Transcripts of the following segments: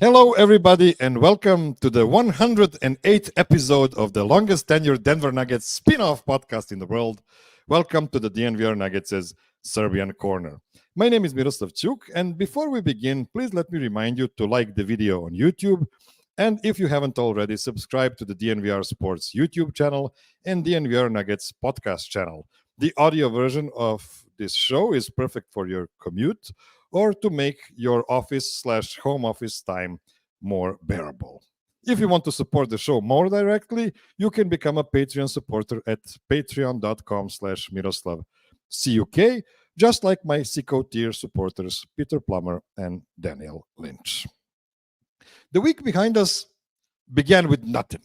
Hello, everybody, and welcome to the 108th episode of the longest tenured Denver Nuggets spin-off podcast in the world. Welcome to the DNVR Nuggets' Serbian Corner. My name is Miroslav, and before we begin, please let me remind you to like the video on YouTube, and if you haven't already, subscribe to the DNVR Sports YouTube channel and DNVR Nuggets podcast channel. The audio version of this show is perfect for your commute or to make your office/home office time more bearable. If you want to support the show more directly, you can become a Patreon supporter at patreon.com/MiroslavCuk, just like my Sicko tier supporters, Peter Plummer and Daniel Lynch. The week behind us began with nothing.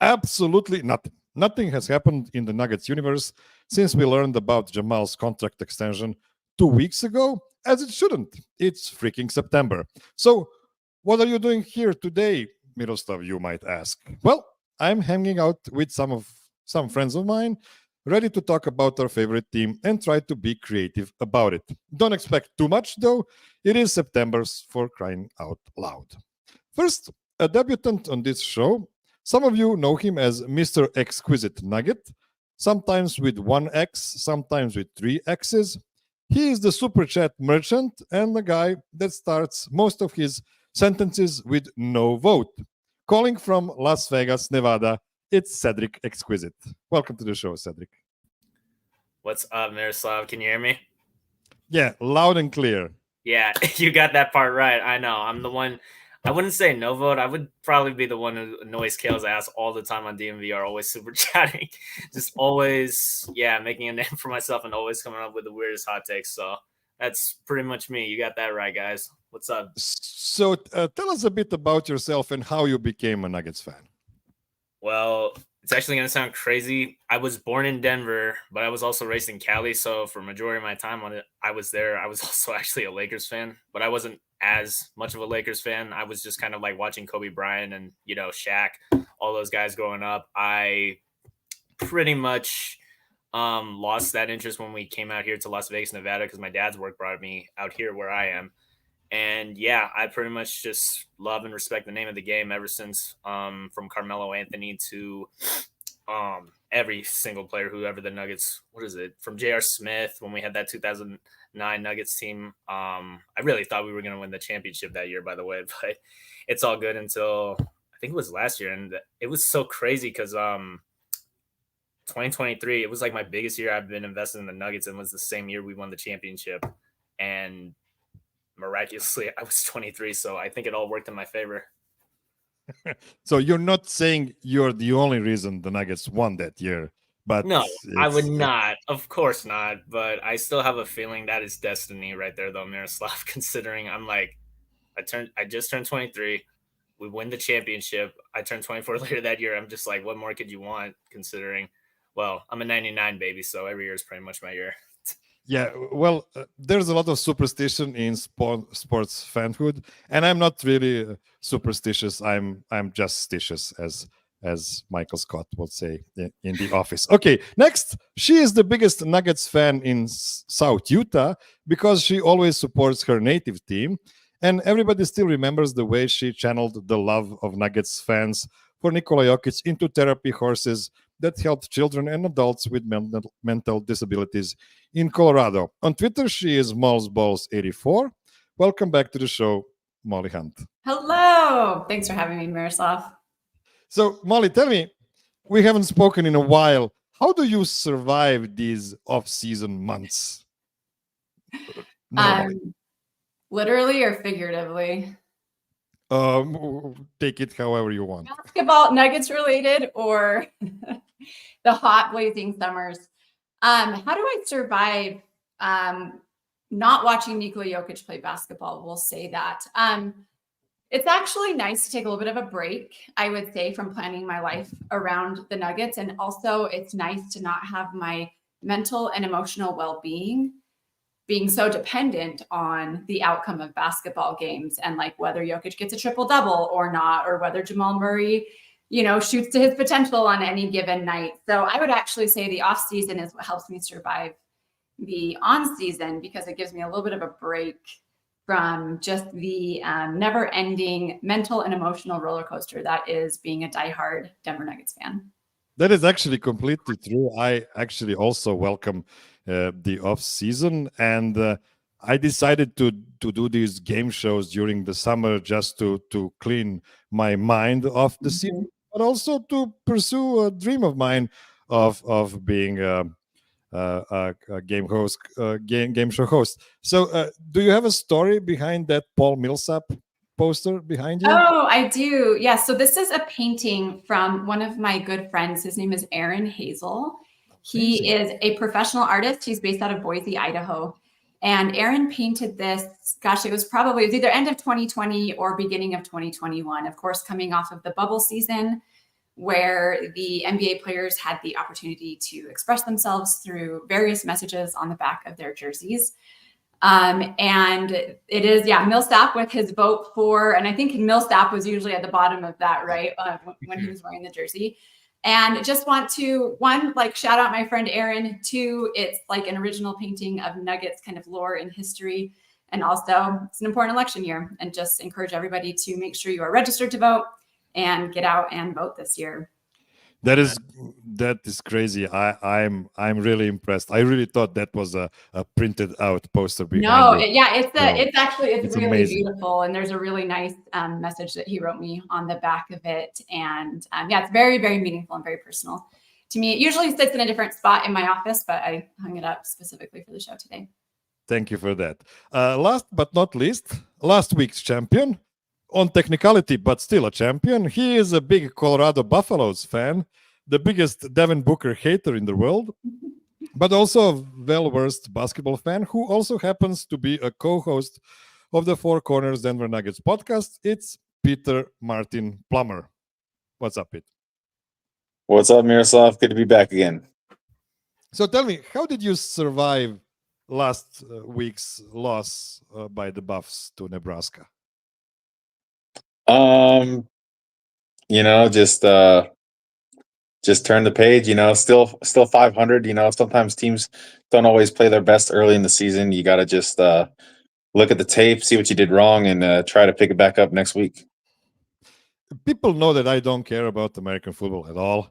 Absolutely nothing. Nothing has happened in the Nuggets universe since we learned about Jamal's contract extension 2 weeks ago, as it shouldn't. It's freaking September. So, what are you doing here today, Miroslav, you might ask? Well, I'm hanging out with some friends of mine, ready to talk about our favorite team and try to be creative about it. Don't expect too much, though. It is September, for crying out loud. First, a debutant on this show. Some of you know him as Mr. Exquisite Nugget, sometimes with one X, sometimes with three X's. He is the super chat merchant and the guy that starts most of his sentences with no vote. Calling from Las Vegas, Nevada, it's Cedric Exquisite. Welcome to the show, Cedric. What's up, Miroslav? Can you hear me? Yeah, loud and clear. Yeah, you got that part right. I know. I'm the one. I wouldn't say no vote. I would probably be the one who annoys Kale's ass all the time on DMVR, always super chatting. Just always, making a name for myself and always coming up with the weirdest hot takes. So that's pretty much me. You got that right, guys. What's up? So tell us a bit about yourself and how you became a Nuggets fan. Well, it's actually going to sound crazy. I was born in Denver, but I was also raised in Cali. So for majority of my time on it, I was there. I was also actually a Lakers fan, but I wasn't as much of a Lakers fan. I was just kind of like watching Kobe Bryant and, Shaq, all those guys growing up. I pretty much lost that interest when we came out here to Las Vegas, Nevada, because my dad's work brought me out here where I am. And I pretty much just love and respect the name of the game ever since, from Carmelo Anthony to every single player, whoever the Nuggets, from J.R. Smith when we had that 2009 Nuggets team. I really thought we were going to win the championship that year, by the way, but it's all good until I think it was last year. And it was so crazy because 2023, it was like my biggest year I've been invested in the Nuggets, and was the same year we won the championship. And miraculously, I was 23, so I think it all worked in my favor. So you're not saying you're the only reason the Nuggets won that year, but no, I would not. Of course not. But I still have a feeling that is destiny right there, though, Miroslav. Considering I'm like, I just turned 23. We win the championship. I turned 24 later that year. I'm just like, what more could you want? Considering, well, I'm a 99 baby, so every year is pretty much my year. Yeah, well, there's a lot of superstition in sports fanhood, and I'm not really superstitious. I'm justitious, as Michael Scott would say in The Office. Okay, next, she is the biggest Nuggets fan in South Utah because she always supports her native team, and everybody still remembers the way she channeled the love of Nuggets fans for Nikola Jokić into therapy horses that helped children and adults with mental disabilities in Colorado. On Twitter, she is MallsBalls84. Welcome back to the show, Mollie Hunt. Hello. Thanks for having me, Miroslav. So, Mollie, tell me, we haven't spoken in a while. How do you survive these off-season months? Literally or figuratively? Take it however you want. Basketball, Nuggets related, or the hot blazing summers. How do I survive not watching Nikola Jokić play basketball? We'll say that. It's actually nice to take a little bit of a break, I would say, from planning my life around the Nuggets. And also it's nice to not have my mental and emotional well-being being so dependent on the outcome of basketball games and like whether Jokić gets a triple-double or not, or whether Jamal Murray, shoots to his potential on any given night. So I would actually say the off season is what helps me survive the on season, because it gives me a little bit of a break from just the never-ending mental and emotional roller coaster that is being a diehard Denver Nuggets fan. That is actually completely true. I actually also welcome the off season, and I decided to do these game shows during the summer just to clean my mind off the season, but also to pursue a dream of mine of being a game host, game show host. So, do you have a story behind that Paul Millsap poster behind you? Oh, I do. Yeah. So this is a painting from one of my good friends. His name is Aaron Hazel. He is a professional artist. He's based out of Boise, Idaho. And Aaron painted this, gosh, it was either end of 2020 or beginning of 2021. Of course, coming off of the bubble season, where the NBA players had the opportunity to express themselves through various messages on the back of their jerseys. And it is, Millsap with his vote for, and I think Millsap was usually at the bottom of that, right? When he was wearing the jersey. And just want to, one, like shout out my friend Aaron. Two, it's like an original painting of Nuggets kind of lore and history. And also it's an important election year, and just encourage everybody to make sure you are registered to vote and get out and vote this year. That is crazy. I'm really impressed. I really thought that was a printed out poster behind it. It's really amazing. beautiful, and there's a really nice message that he wrote me on the back of it, and it's very, very meaningful and very personal to me. It usually sits in a different spot in my office, but I hung it up specifically for the show today. Thank you for that. Last but not least, last week's champion, on technicality, but still a champion. He is a big Colorado Buffaloes fan, the biggest Devin Booker hater in the world, but also a well-versed basketball fan who also happens to be a co-host of the Four Corners Denver Nuggets podcast. It's Peter Martin Plummer. What's up, Pete? What's up, Miroslav? Good to be back again. So tell me, how did you survive last week's loss by the Buffs to Nebraska? Just turn the page, still 500, sometimes teams don't always play their best early in the season. You got to just look at the tape, see what you did wrong, and try to pick it back up next week. People know that I don't care about American football at all.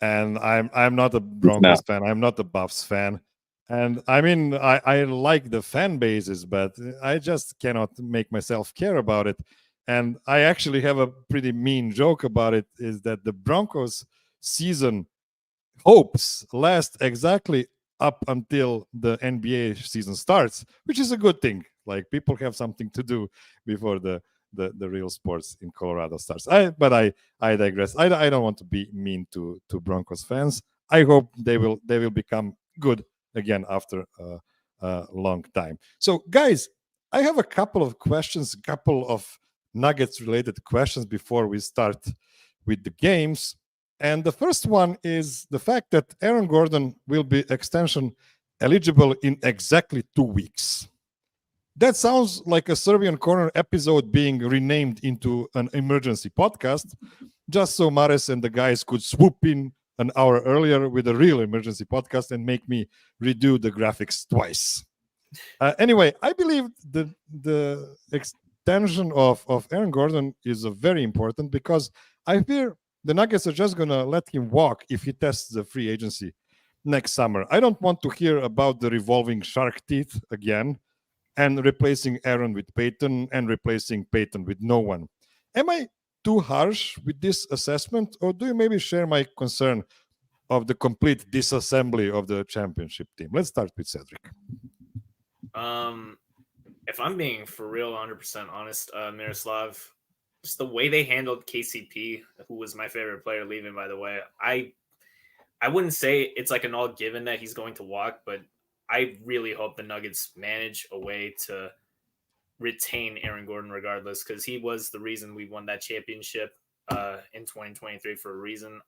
And I'm not a Broncos fan. I'm not a Buffs fan. And I mean, I like the fan bases, but I just cannot make myself care about it. And I actually have a pretty mean joke about it, is that the Broncos season hopes last exactly up until the NBA season starts, which is a good thing. Like, people have something to do before the real sports in Colorado starts. But I digress. I don't want to be mean to Broncos fans. I hope they will become good again after a long time. So, guys, I have a couple of questions, a couple of Nuggets related questions before we start with the games. And the first one is the fact that Aaron Gordon will be extension eligible in exactly 2 weeks. That sounds like a Serbian Corner episode being renamed into an emergency podcast, just so Mares and the guys could swoop in an hour earlier with a real emergency podcast and make me redo the graphics twice. Anyway, I believe the extension of Aaron Gordon is very important, because I fear the Nuggets are just going to let him walk if he tests the free agency next summer. I don't want to hear about the revolving shark teeth again, and replacing Aaron with Peyton and replacing Peyton with no one. Am I too harsh with this assessment, or do you maybe share my concern of the complete disassembly of the championship team? Let's start with Cedric. If I'm being for real 100% honest, Miroslav, just the way they handled KCP, who was my favorite player leaving, by the way, I wouldn't say it's like an all given that he's going to walk, but I really hope the Nuggets manage a way to retain Aaron Gordon regardless, because he was the reason we won that championship in 2023 for a reason.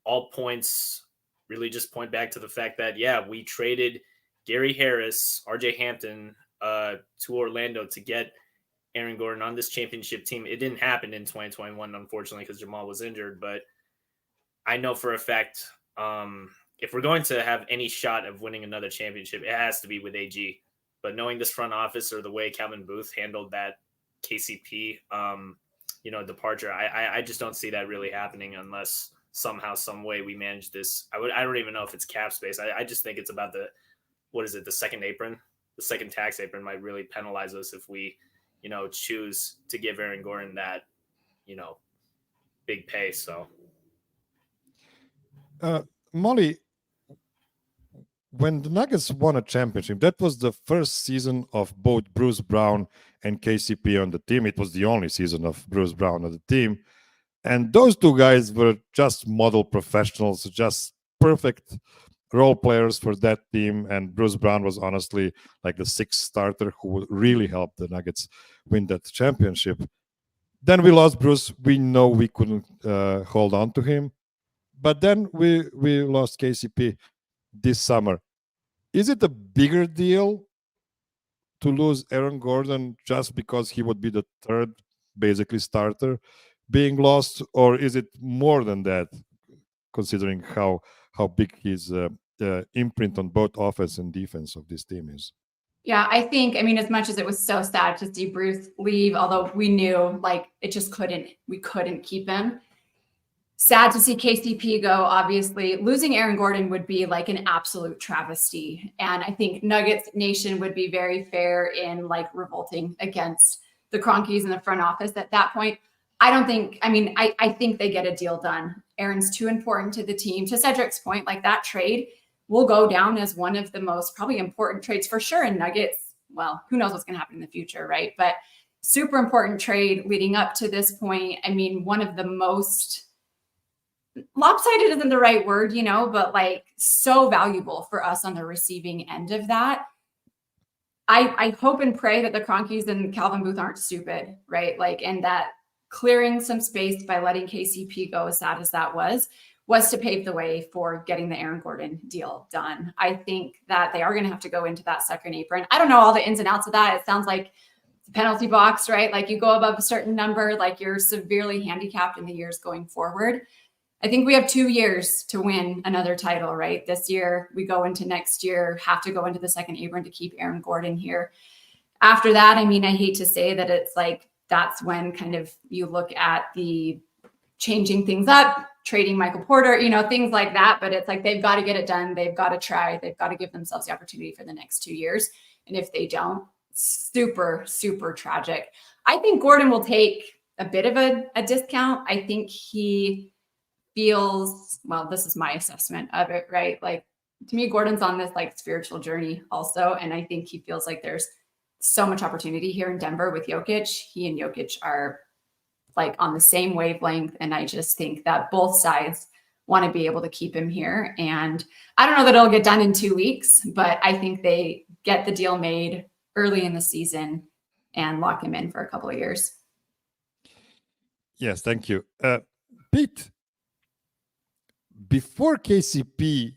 All points really just point back to the fact that, we traded Gary Harris, RJ Hampton to Orlando to get Aaron Gordon on this championship team. It didn't happen in 2021, unfortunately, because Jamal was injured, but I know for a fact if we're going to have any shot of winning another championship, it has to be with AG. But knowing this front office or the way Calvin Booth handled that KCP, departure, I just don't see that really happening unless somehow, some way we manage this. I don't even know if it's cap space. I just think it's about the second apron. The second tax apron might really penalize us if we, choose to give Aaron Gordon that, big pay. So, Mollie, when the Nuggets won a championship, that was the first season of both Bruce Brown and KCP on the team. It was the only season of Bruce Brown on the team. And those two guys were just model professionals, just perfect role players for that team. And Bruce Brown was honestly like the sixth starter who really helped the Nuggets win that championship. Then we lost Bruce. We know we couldn't hold on to him. But then we lost KCP this summer. Is it a bigger deal to lose Aaron Gordon just because he would be the third, basically, starter being lost? Or is it more than that, considering how big his imprint on both offense and defense of this team is? Yeah, I think, as much as it was so sad to see Bruce leave, although we knew we couldn't keep him. Sad to see KCP go, obviously. Losing Aaron Gordon would be like an absolute travesty. And I think Nuggets Nation would be very fair in revolting against the Cronkies in the front office at that point. I think they get a deal done. Aaron's too important to the team. To Cedric's point, that trade will go down as one of the most probably important trades for sure in Nuggets. Well, who knows what's going to happen in the future, right? But super important trade leading up to this point. One of the most lopsided isn't the right word, but so valuable for us on the receiving end of that. I hope and pray that the Cronkies and Calvin Booth aren't stupid, right? And that clearing some space by letting KCP go, as sad as that was to pave the way for getting the Aaron Gordon deal done. I think that they are going to have to go into that second apron. I don't know all the ins and outs of that. It sounds like the penalty box, right? You go above a certain number, you're severely handicapped in the years going forward. I think we have 2 years to win another title, right? This year, we go into next year, have to go into the second apron to keep Aaron Gordon here. After that, I hate to say that it's that's when kind of you look at the changing things up, trading Michael Porter, things like that. But it's they've got to get it done. They've got to try. They've got to give themselves the opportunity for the next 2 years. And if they don't, super, super tragic. I think Gordon will take a bit of a discount. I think he feels, well, this is my assessment of it, right? To me, Gordon's on this spiritual journey also. And I think he feels there's so much opportunity here in Denver with Jokić. He and Jokić are on the same wavelength. And I just think that both sides want to be able to keep him here. And I don't know that it'll get done in 2 weeks, but I think they get the deal made early in the season and lock him in for a couple of years. Yes, thank you. Pete, before KCP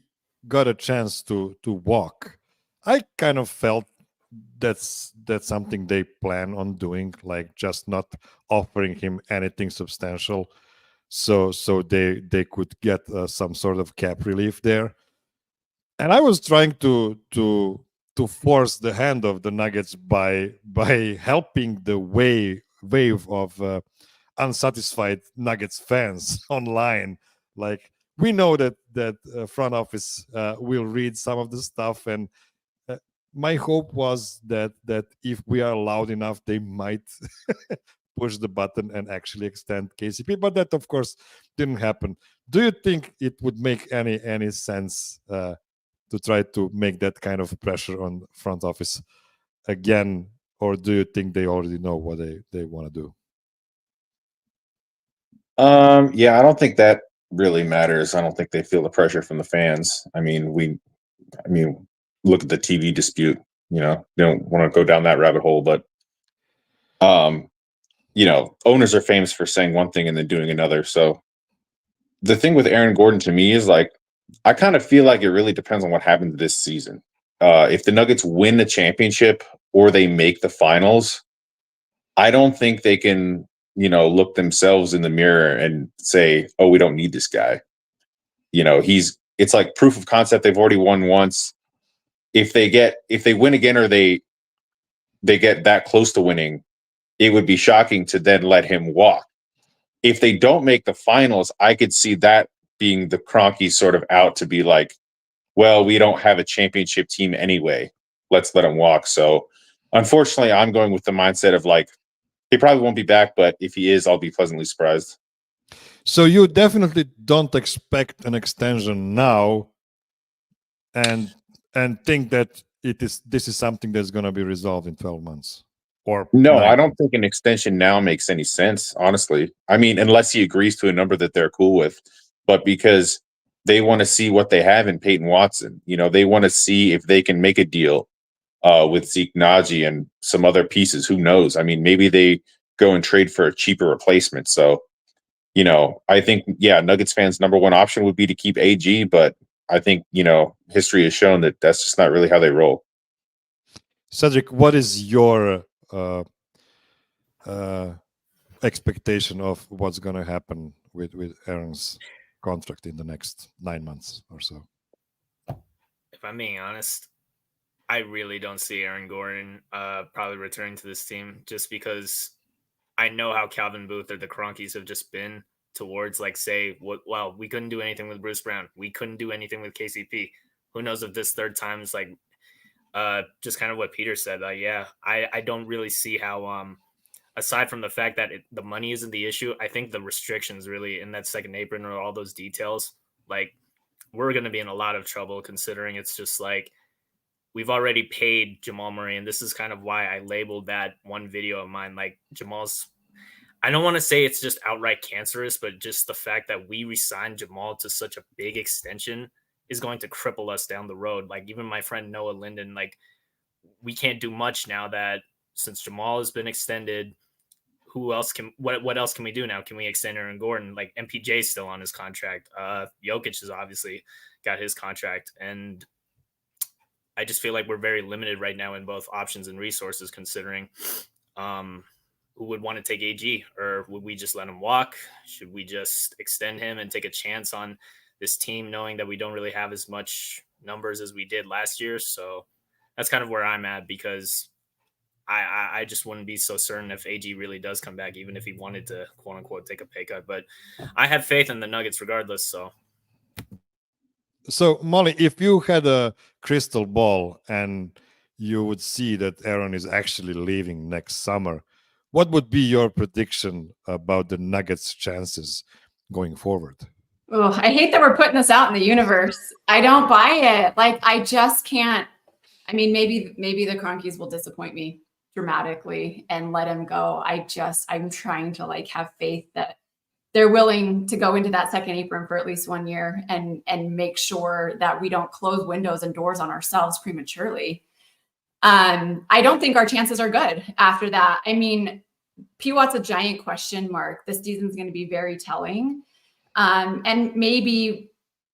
got a chance to walk, I kind of felt that's something they plan on doing, just not offering him anything substantial, so they could get some sort of cap relief there. And I was trying to force the hand of the Nuggets by helping the wave of unsatisfied Nuggets fans online. We know that front office will read some of the stuff, and my hope was that if we are loud enough, they might push the button and actually extend KCP. But that, of course, didn't happen. Do you think it would make any sense to try to make that kind of pressure on front office again, or do you think they already know what they want to do? Yeah, I don't think that really matters. I don't think they feel the pressure from the fans. Look at the TV dispute. They don't want to go down that rabbit hole, but owners are famous for saying one thing and then doing another. So the thing with Aaron Gordon to me is I kind of feel like it really depends on what happens this season. If the Nuggets win the championship or they make the finals, I don't think they can, look themselves in the mirror and say, oh, we don't need this guy. It's proof of concept. They've already won once. If they win again or they they get that close to winning, it would be shocking to then let him walk. If they don't make the finals, I could see that being the Kroenke sort of out to be like, well, we don't have a championship team anyway. Let's let him walk. So unfortunately, I'm going with the mindset of like, he probably won't be back, but if he is, I'll be pleasantly surprised. So you definitely don't expect an extension now, and think that this is something that's going to be resolved in 12 months. Or No, 9. I don't think an extension now makes any sense, honestly. I mean, unless he agrees to a number that they're cool with, but because they want to see what they have in Peyton Watson. You know, they want to see if they can make a deal with Zeke Naji and some other pieces. Who knows? I mean, maybe they go and trade for a cheaper replacement. So, you know, I think, yeah, Nuggets fans' number one option would be to keep AG, but I think, you know, history has shown that that's just not really how they roll. Cedric, what is your expectation of what's going to happen with Aaron's contract in the next 9 months or so? If I'm being honest, I really don't see Aaron Gordon probably returning to this team, just because I know how Calvin Booth or the Kroenkes have just been towards, like, say, well, we couldn't do anything with Bruce Brown. We couldn't do anything with KCP. Who knows if this third time is like just kind of what Peter said. Yeah, I don't really see how, aside from the fact that the money isn't the issue, I think the restrictions really in that second apron or all those details, like, we're going to be in a lot of trouble, considering it's just like we've already paid Jamal Murray. And this is kind of why I labeled that one video of mine, like, Jamal's, I don't want to say it's just outright cancerous, but just the fact that we re-signed Jamal to such a big extension is going to cripple us down the road. Like, even my friend Noah Linden, like, we can't do much now that since Jamal has been extended. Who else can, what else can we do now? Can we extend Aaron Gordon? Like, MPJ's still on his contract. Jokić has obviously got his contract. And I just feel like we're very limited right now in both options and resources, considering who would want to take AG, or would we just let him walk? Should we just extend him and take a chance on this team, knowing that we don't really have as much numbers as we did last year? So that's kind of where I'm at, because I just wouldn't be so certain if AG really does come back, even if he wanted to, quote unquote, take a pay cut. But I have faith in the Nuggets regardless. So, Mollie, if you had a crystal ball and you would see that Aaron is actually leaving next summer, what would be your prediction about the Nuggets' chances going forward? Oh, I hate that we're putting this out in the universe. I don't buy it. Like, I just can't. I mean, maybe the Kroenkes will disappoint me dramatically and let him go. I'm trying to, like, have faith that they're willing to go into that second apron for at least 1 year and make sure that we don't close windows and doors on ourselves prematurely. I don't think our chances are good after that. I mean, P. Watt's a giant question mark. This season's going to be very telling. And maybe,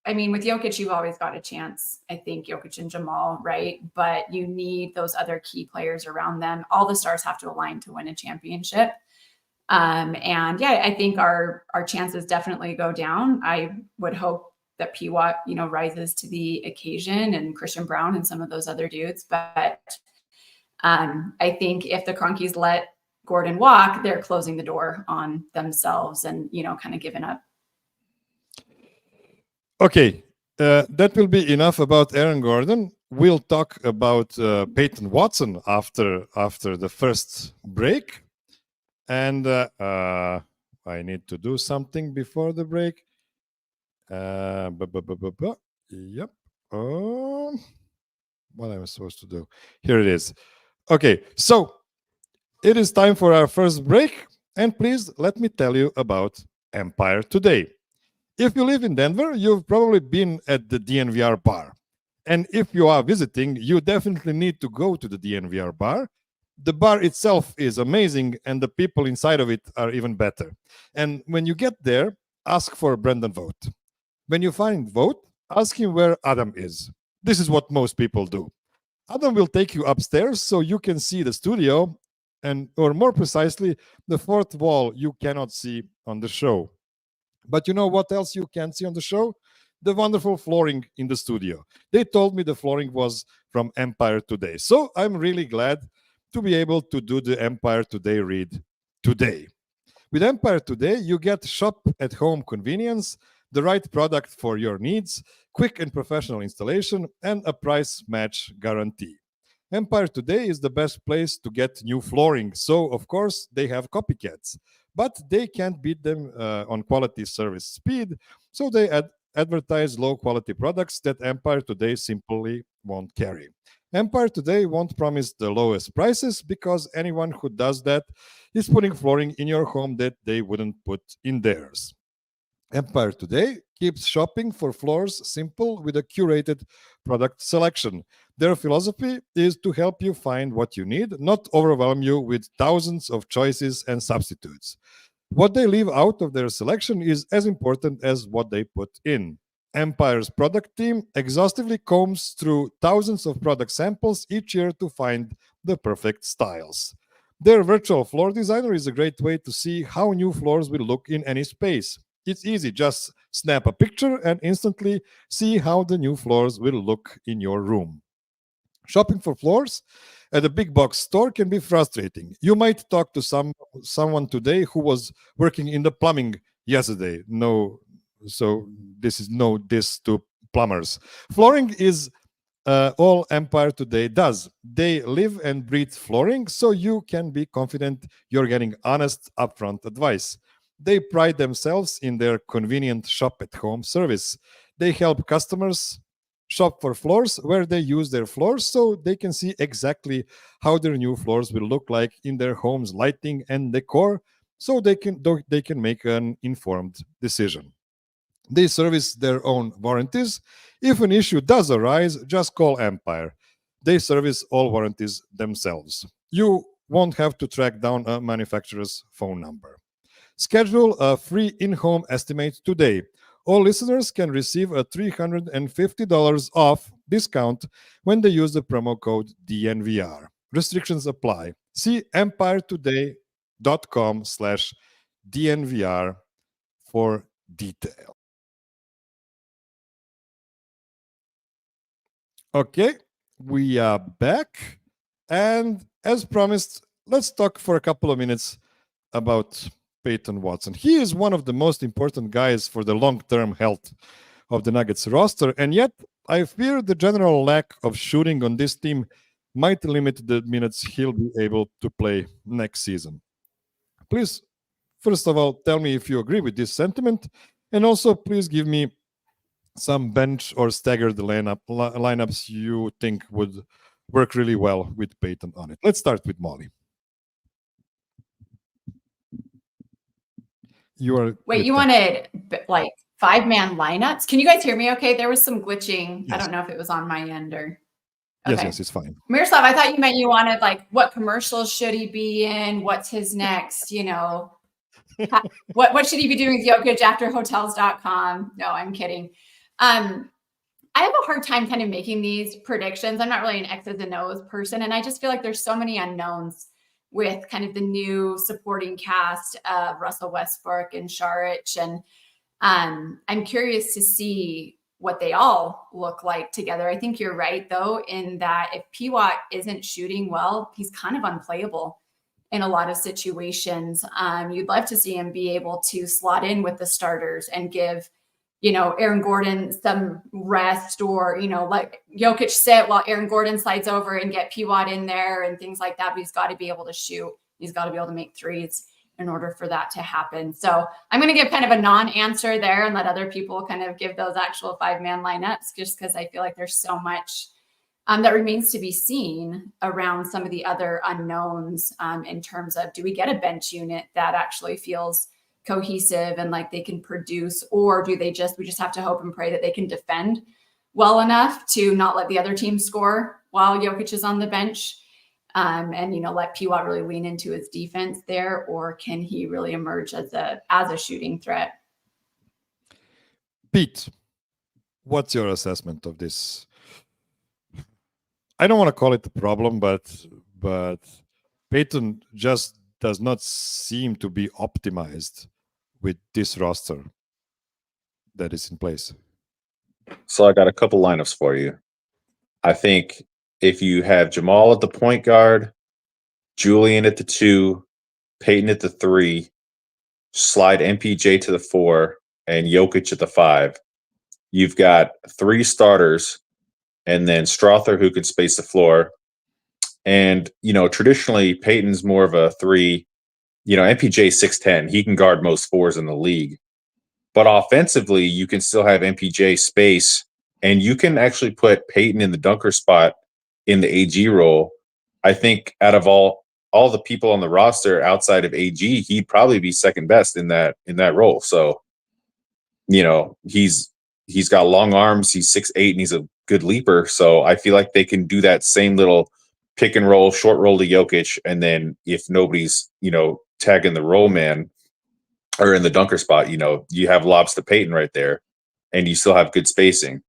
I mean, with Jokić, you've always got a chance. I think Jokić and Jamal, right? But you need those other key players around them. All the stars have to align to win a championship. And yeah, I think our chances definitely go down. I would hope that P. Watt, rises to the occasion, and Christian Brown and some of those other dudes. But I think if the Kroenkes let Gordon walk, they're closing the door on themselves and, kind of giving up. Okay, that will be enough about Aaron Gordon. We'll talk about Peyton Watson after the first break. And I need to do something before the break. Yep. What am I supposed to do? Here it is. Okay, so it is time for our first break. And please let me tell you about Empire Today. If you live in Denver, you've probably been at the DNVR bar. And if you are visiting, you definitely need to go to the DNVR bar. The bar itself is amazing, and the people inside of it are even better. And when you get there, ask for Brendan Vogt. When you find Vogt, ask him where Adam is. This is what most people do. Adam will take you upstairs so you can see the studio, or more precisely, the fourth wall you cannot see on the show. But you know what else you can see on the show? The wonderful flooring in the studio. They told me the flooring was from Empire Today. So I'm really glad to be able to do the Empire Today read today. With Empire Today, you get shop-at-home convenience, the right product for your needs, quick and professional installation, and a price match guarantee. Empire Today is the best place to get new flooring, so of course they have copycats, but they can't beat them on quality, service, speed, so they advertise low-quality products that Empire Today simply won't carry. Empire Today won't promise the lowest prices because anyone who does that is putting flooring in your home that they wouldn't put in theirs. Empire Today keeps shopping for floors simple with a curated product selection. Their philosophy is to help you find what you need, not overwhelm you with thousands of choices and substitutes. What they leave out of their selection is as important as what they put in. Empire's product team exhaustively combs through thousands of product samples each year to find the perfect styles. Their virtual floor designer is a great way to see how new floors will look in any space. It's easy, just snap a picture and instantly see how the new floors will look in your room. Shopping for floors at a big box store can be frustrating. You might talk to someone today who was working in the plumbing yesterday. So this is no diss to plumbers. Flooring is all Empire Today does. They live and breathe flooring, so you can be confident you're getting honest, upfront advice. They pride themselves in their convenient shop-at-home service. They help customers shop for floors where they use their floors so they can see exactly how their new floors will look like in their home's lighting and decor, so they can make an informed decision. They service their own warranties. If an issue does arise, just call Empire. They service all warranties themselves. You won't have to track down a manufacturer's phone number. Schedule a free in-home estimate today. All listeners can receive a $350 off discount when they use the promo code DNVR. Restrictions apply. See empiretoday.com/DNVR for detail. Okay, we are back. And as promised, let's talk for a couple of minutes about Peyton Watson. He is one of the most important guys for the long-term health of the Nuggets roster, and yet I fear the general lack of shooting on this team might limit the minutes he'll be able to play next season. Please, first of all, tell me if you agree with this sentiment, and also please give me some bench or staggered lineups you think would work really well with Peyton on it. Let's start with Mollie. Wait, you wanted like 5-man lineups? Can you guys hear me okay? There was some glitching. Yes. I don't know if it was on my end or... Okay. Yes, it's fine. Miroslav, I thought you meant you wanted like what commercials should he be in? What's his next, what should he be doing with Jokić after hotels.com? No, I'm kidding. I have a hard time kind of making these predictions. I'm not really an X's and O's person. And I just feel like there's so many unknowns with kind of the new supporting cast of Russell Westbrook and Šarić. And I'm curious to see what they all look like together. I think you're right, though, in that if P-Watt isn't shooting well, he's kind of unplayable in a lot of situations. You'd love to see him be able to slot in with the starters and give, Aaron Gordon some rest, or, let Jokić sit while Aaron Gordon slides over and get P-Watt in there and things like that. But he's got to be able to shoot. He's got to be able to make threes in order for that to happen. So I'm going to give kind of a non-answer there and let other people kind of give those actual 5-man lineups, just because I feel like there's so much that remains to be seen around some of the other unknowns in terms of, do we get a bench unit that actually feels cohesive and like they can produce, or do we just have to hope and pray that they can defend well enough to not let the other team score while Jokić is on the bench? And let P-Watt really lean into his defense there, or can he really emerge as a shooting threat? Pete, what's your assessment of this? I don't want to call it a problem, but Peyton just does not seem to be optimized with this roster that is in place. So I got a couple lineups for you. I think if you have Jamal at the point guard, Julian at the 2, Peyton at the 3, slide MPJ to the 4, and Jokić at the 5. You've got 3 starters, and then Strother who can space the floor. And, traditionally, Peyton's more of a 3. MPJ 6'10". He can guard most 4s in the league. But offensively, you can still have MPJ space, and you can actually put Peyton in the dunker spot in the AG role. I think out of all the people on the roster outside of AG, he'd probably be second best in that role. So, he's got long arms, he's 6'8", and he's a good leaper. So I feel like they can do that same little pick and roll, short roll to Jokić, and then if nobody's, tagging the roll man or in the dunker spot, you have lobs to Peyton right there, and you still have good spacing.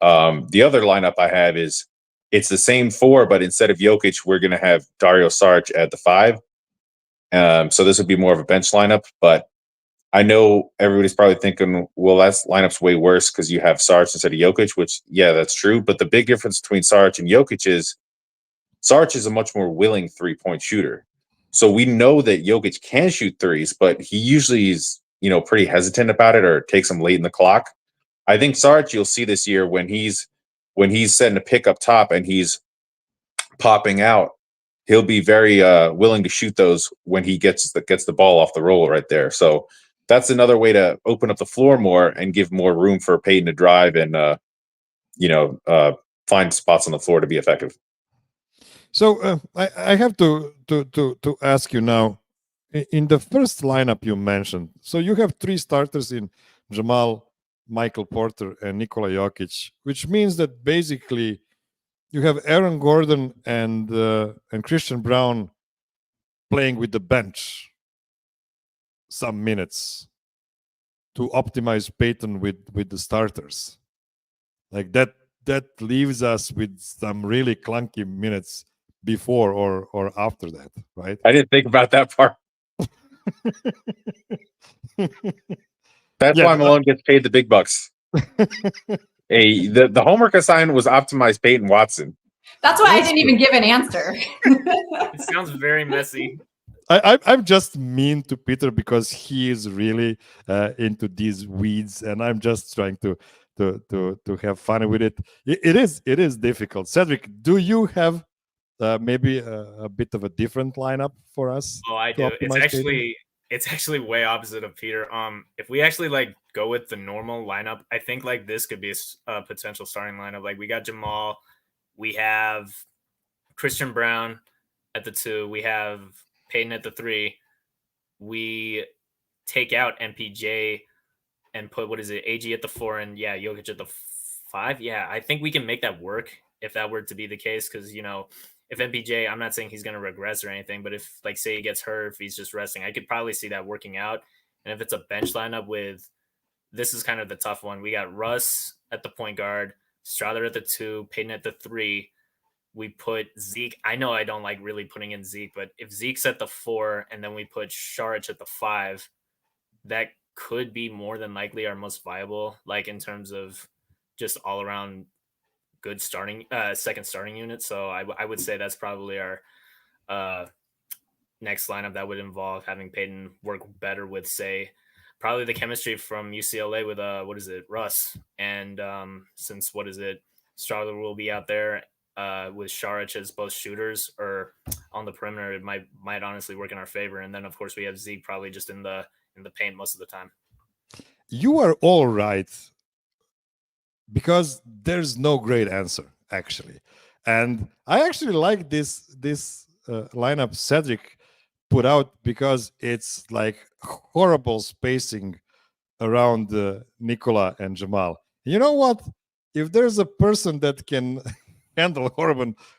The other lineup I have is it's the same 4, but instead of Jokić, we're going to have Dario Saric at the 5. So this would be more of a bench lineup, but I know everybody's probably thinking, well, that lineup's way worse because you have Saric instead of Jokić, which, yeah, that's true. But the big difference between Saric and Jokić is Saric is a much more willing 3-point shooter. So we know that Jokić can shoot threes, but he usually is, pretty hesitant about it or takes him late in the clock. I think Saric, you'll see this year when he's setting a pick up top and he's popping out, he'll be very willing to shoot those when he gets the ball off the roll right there. So that's another way to open up the floor more and give more room for Peyton to drive and find spots on the floor to be effective. So I have to ask you now, in the first lineup you mentioned, so you have 3 starters in Jamal, Michael Porter, and Nikola Jokić, which means that basically you have Aaron Gordon and Christian Brown playing with the bench some minutes to optimize Peyton with the starters. Like that leaves us with some really clunky minutes before or after that, right? I didn't think about that part. That's why Malone gets paid the big bucks. Hey, the homework assignment was optimize Peyton Watson. That's why I didn't even give an answer. It sounds very messy. I'm just mean to Peter because he is really into these weeds, and I'm just trying to have fun with it. It is difficult. Cedric, do you have maybe a bit of a different lineup for us? Oh, I do. It's actually way opposite of Peter. If we actually go with the normal lineup, I think this could be a potential starting lineup. Like we got Jamal, we have Christian Brown at the 2, we have Peyton at the 3. We take out MPJ and put AG at the 4 and Jokić at the 5. Yeah, I think we can make that work if that were to be the case. Because if MPJ, I'm not saying he's going to regress or anything, but if say he gets hurt, if he's just resting, I could probably see that working out. And if it's a bench lineup this is kind of the tough one. We got Russ at the point guard, Strother at the 2, Peyton at the 3. We put Zeke. I know I don't like really putting in Zeke, but if Zeke's at the 4 and then we put Saric at the 5, that could be more than likely our most viable, in terms of just all around good second starting unit. So I would say that's probably our next lineup that would involve having Peyton work better with, probably the chemistry from UCLA with Russ, and since Strother will be out there with Saric as both shooters or on the perimeter, it might honestly work in our favor. And then of course we have Zeke probably just in the paint most of the time. You are all right, because there's no great answer actually, and I actually like this lineup Cedric put out because it's horrible spacing around Nikola and Jamal. You know what? If there's a person that can handle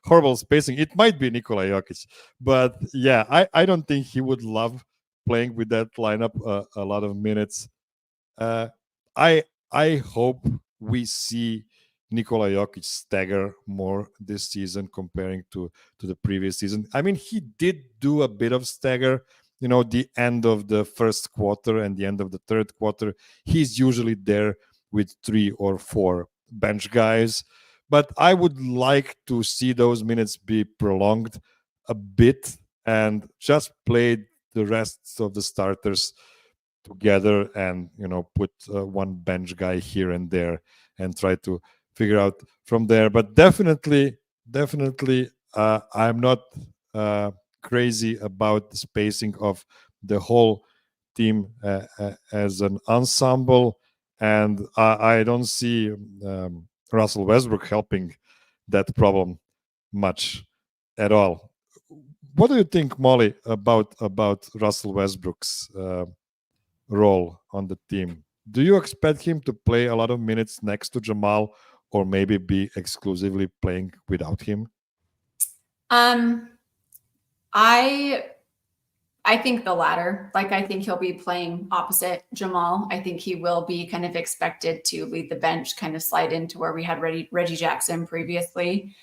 horrible spacing, it might be Nikola Jokić. But yeah, I don't think he would love playing with that lineup a lot of minutes. I hope we see Nikola Jokić stagger more this season comparing to the previous season. I mean, he did do a bit of stagger, the end of the first quarter and the end of the third quarter. He's usually there with 3 or 4 bench guys. But I would like to see those minutes be prolonged a bit and just played the rest of the starters together, and put one bench guy here and there and try to figure out from there. But definitely, I'm not crazy about the spacing of the whole team as an ensemble, and I don't see Russell Westbrook helping that problem much at all. What do you think, Mollie, about Russell Westbrook's role on the team? Do you expect him to play a lot of minutes next to Jamal, or maybe be exclusively playing without him? I think the latter. Like, I think he'll be playing opposite Jamal. I think he will be kind of expected to lead the bench, kind of slide into where we had Reggie Jackson previously.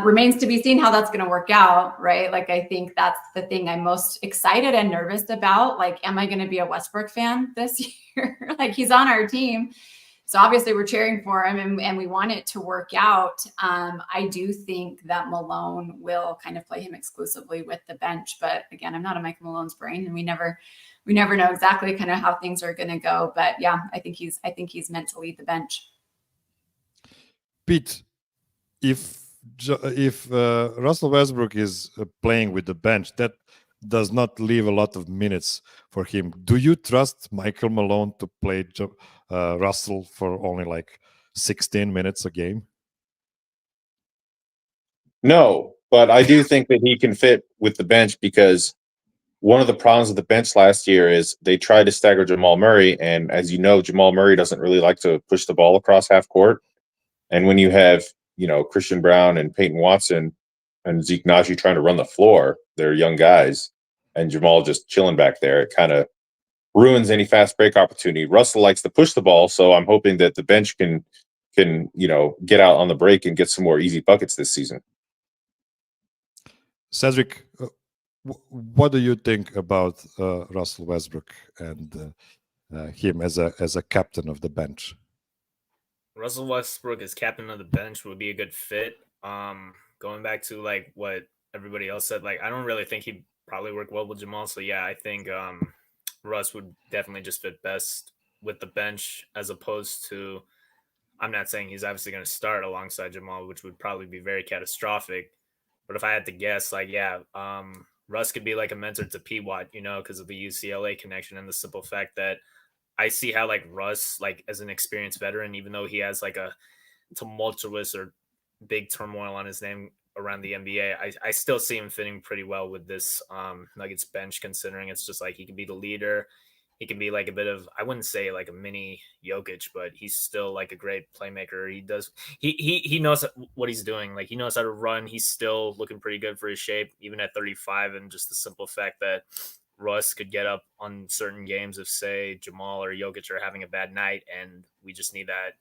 Remains to be seen how that's going to work out, right? Like, I think that's the thing I'm most excited and nervous about. Like, am I going to be a Westbrook fan this year? Like, he's on our team. So obviously we're cheering for him, and we want it to work out. I do think that Malone will kind of play him exclusively with the bench. But again, I'm not a Michael Malone's brain, and we never know exactly kind of how things are going to go. But yeah, I think he's meant to lead the bench. Pete, if Russell Westbrook is playing with the bench, that does not leave a lot of minutes for him. Do you trust Michael Malone to play Russell for only like 16 minutes a game? No, but I do think that he can fit with the bench, because one of the problems with the bench last year is they tried to stagger Jamal Murray, and as you know, Jamal Murray doesn't really like to push the ball across half court. And when you have, Christian Brown and Peyton Watson and Zeke Naji trying to run the floor, they're young guys, and Jamal just chilling back there, it kind of ruins any fast break opportunity. Russell likes to push the ball, so I'm hoping that the bench can get out on the break and get some more easy buckets this season. Cedric, what do you think about Russell Westbrook and him as a captain of the bench? Russell Westbrook as captain of the bench would be a good fit. Going back to like what everybody else said, like I don't really think he'd probably work well with Jamal. So yeah, I think Russ would definitely just fit best with the bench, as opposed to, I'm not saying he's obviously going to start alongside Jamal, which would probably be very catastrophic. But if I had to guess, like, yeah, Russ could be like a mentor to P. Watt, because of the UCLA connection and the simple fact that I see how like Russ, like as an experienced veteran, even though he has like a tumultuous or big turmoil on his name around the NBA, I still see him fitting pretty well with this Nuggets bench, considering it's just like he can be the leader. He can be like a bit of, I wouldn't say like a mini Jokic, but he's still like a great playmaker. He knows what he's doing. Like he knows how to run. He's still looking pretty good for his shape, even at 35. And just the simple fact that Russ could get up on certain games if, say, Jamal or Jokic are having a bad night, and we just need that,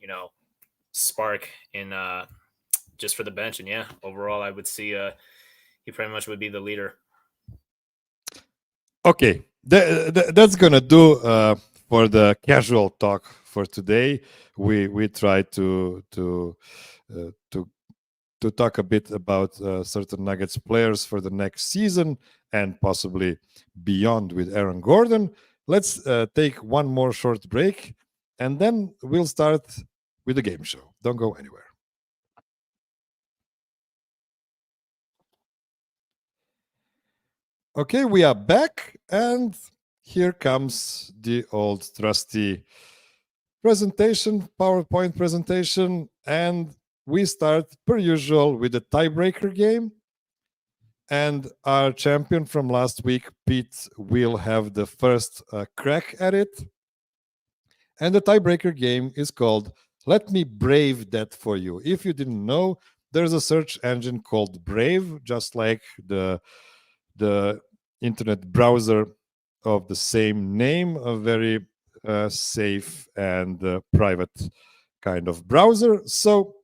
spark in just for the bench. And yeah, overall, I would see he pretty much would be the leader. Okay, that's gonna do for the casual talk for today. We try to talk a bit about certain Nuggets players for the next season and possibly beyond with Aaron Gordon. Let's take one more short break, and then we'll start with the game show. Don't go anywhere. Okay, we are back, and here comes the old trusty presentation, PowerPoint presentation, and we start per usual with the tiebreaker game. And our champion from last week, Pete, will have the first crack at it. And the tiebreaker game is called Let Me Brave That For You. If you didn't know, there's a search engine called Brave, just like the internet browser of the same name, a very safe and private kind of browser. So,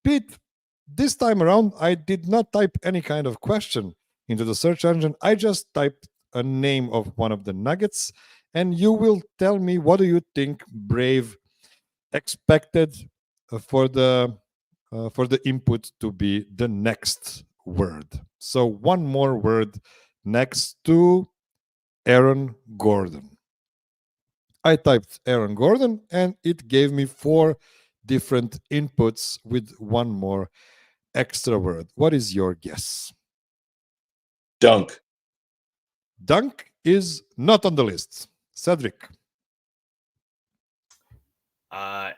Pete, this time around, I did not type any kind of question into the search engine. I just typed a name of one of the Nuggets, and you will tell me what do you think Brave expected for the input to be the next word. So one more word next to Aaron Gordon. I typed Aaron Gordon and it gave me 4 different inputs with one more extra word. What is your guess? Dunk. Dunk is not on the list. Cedric.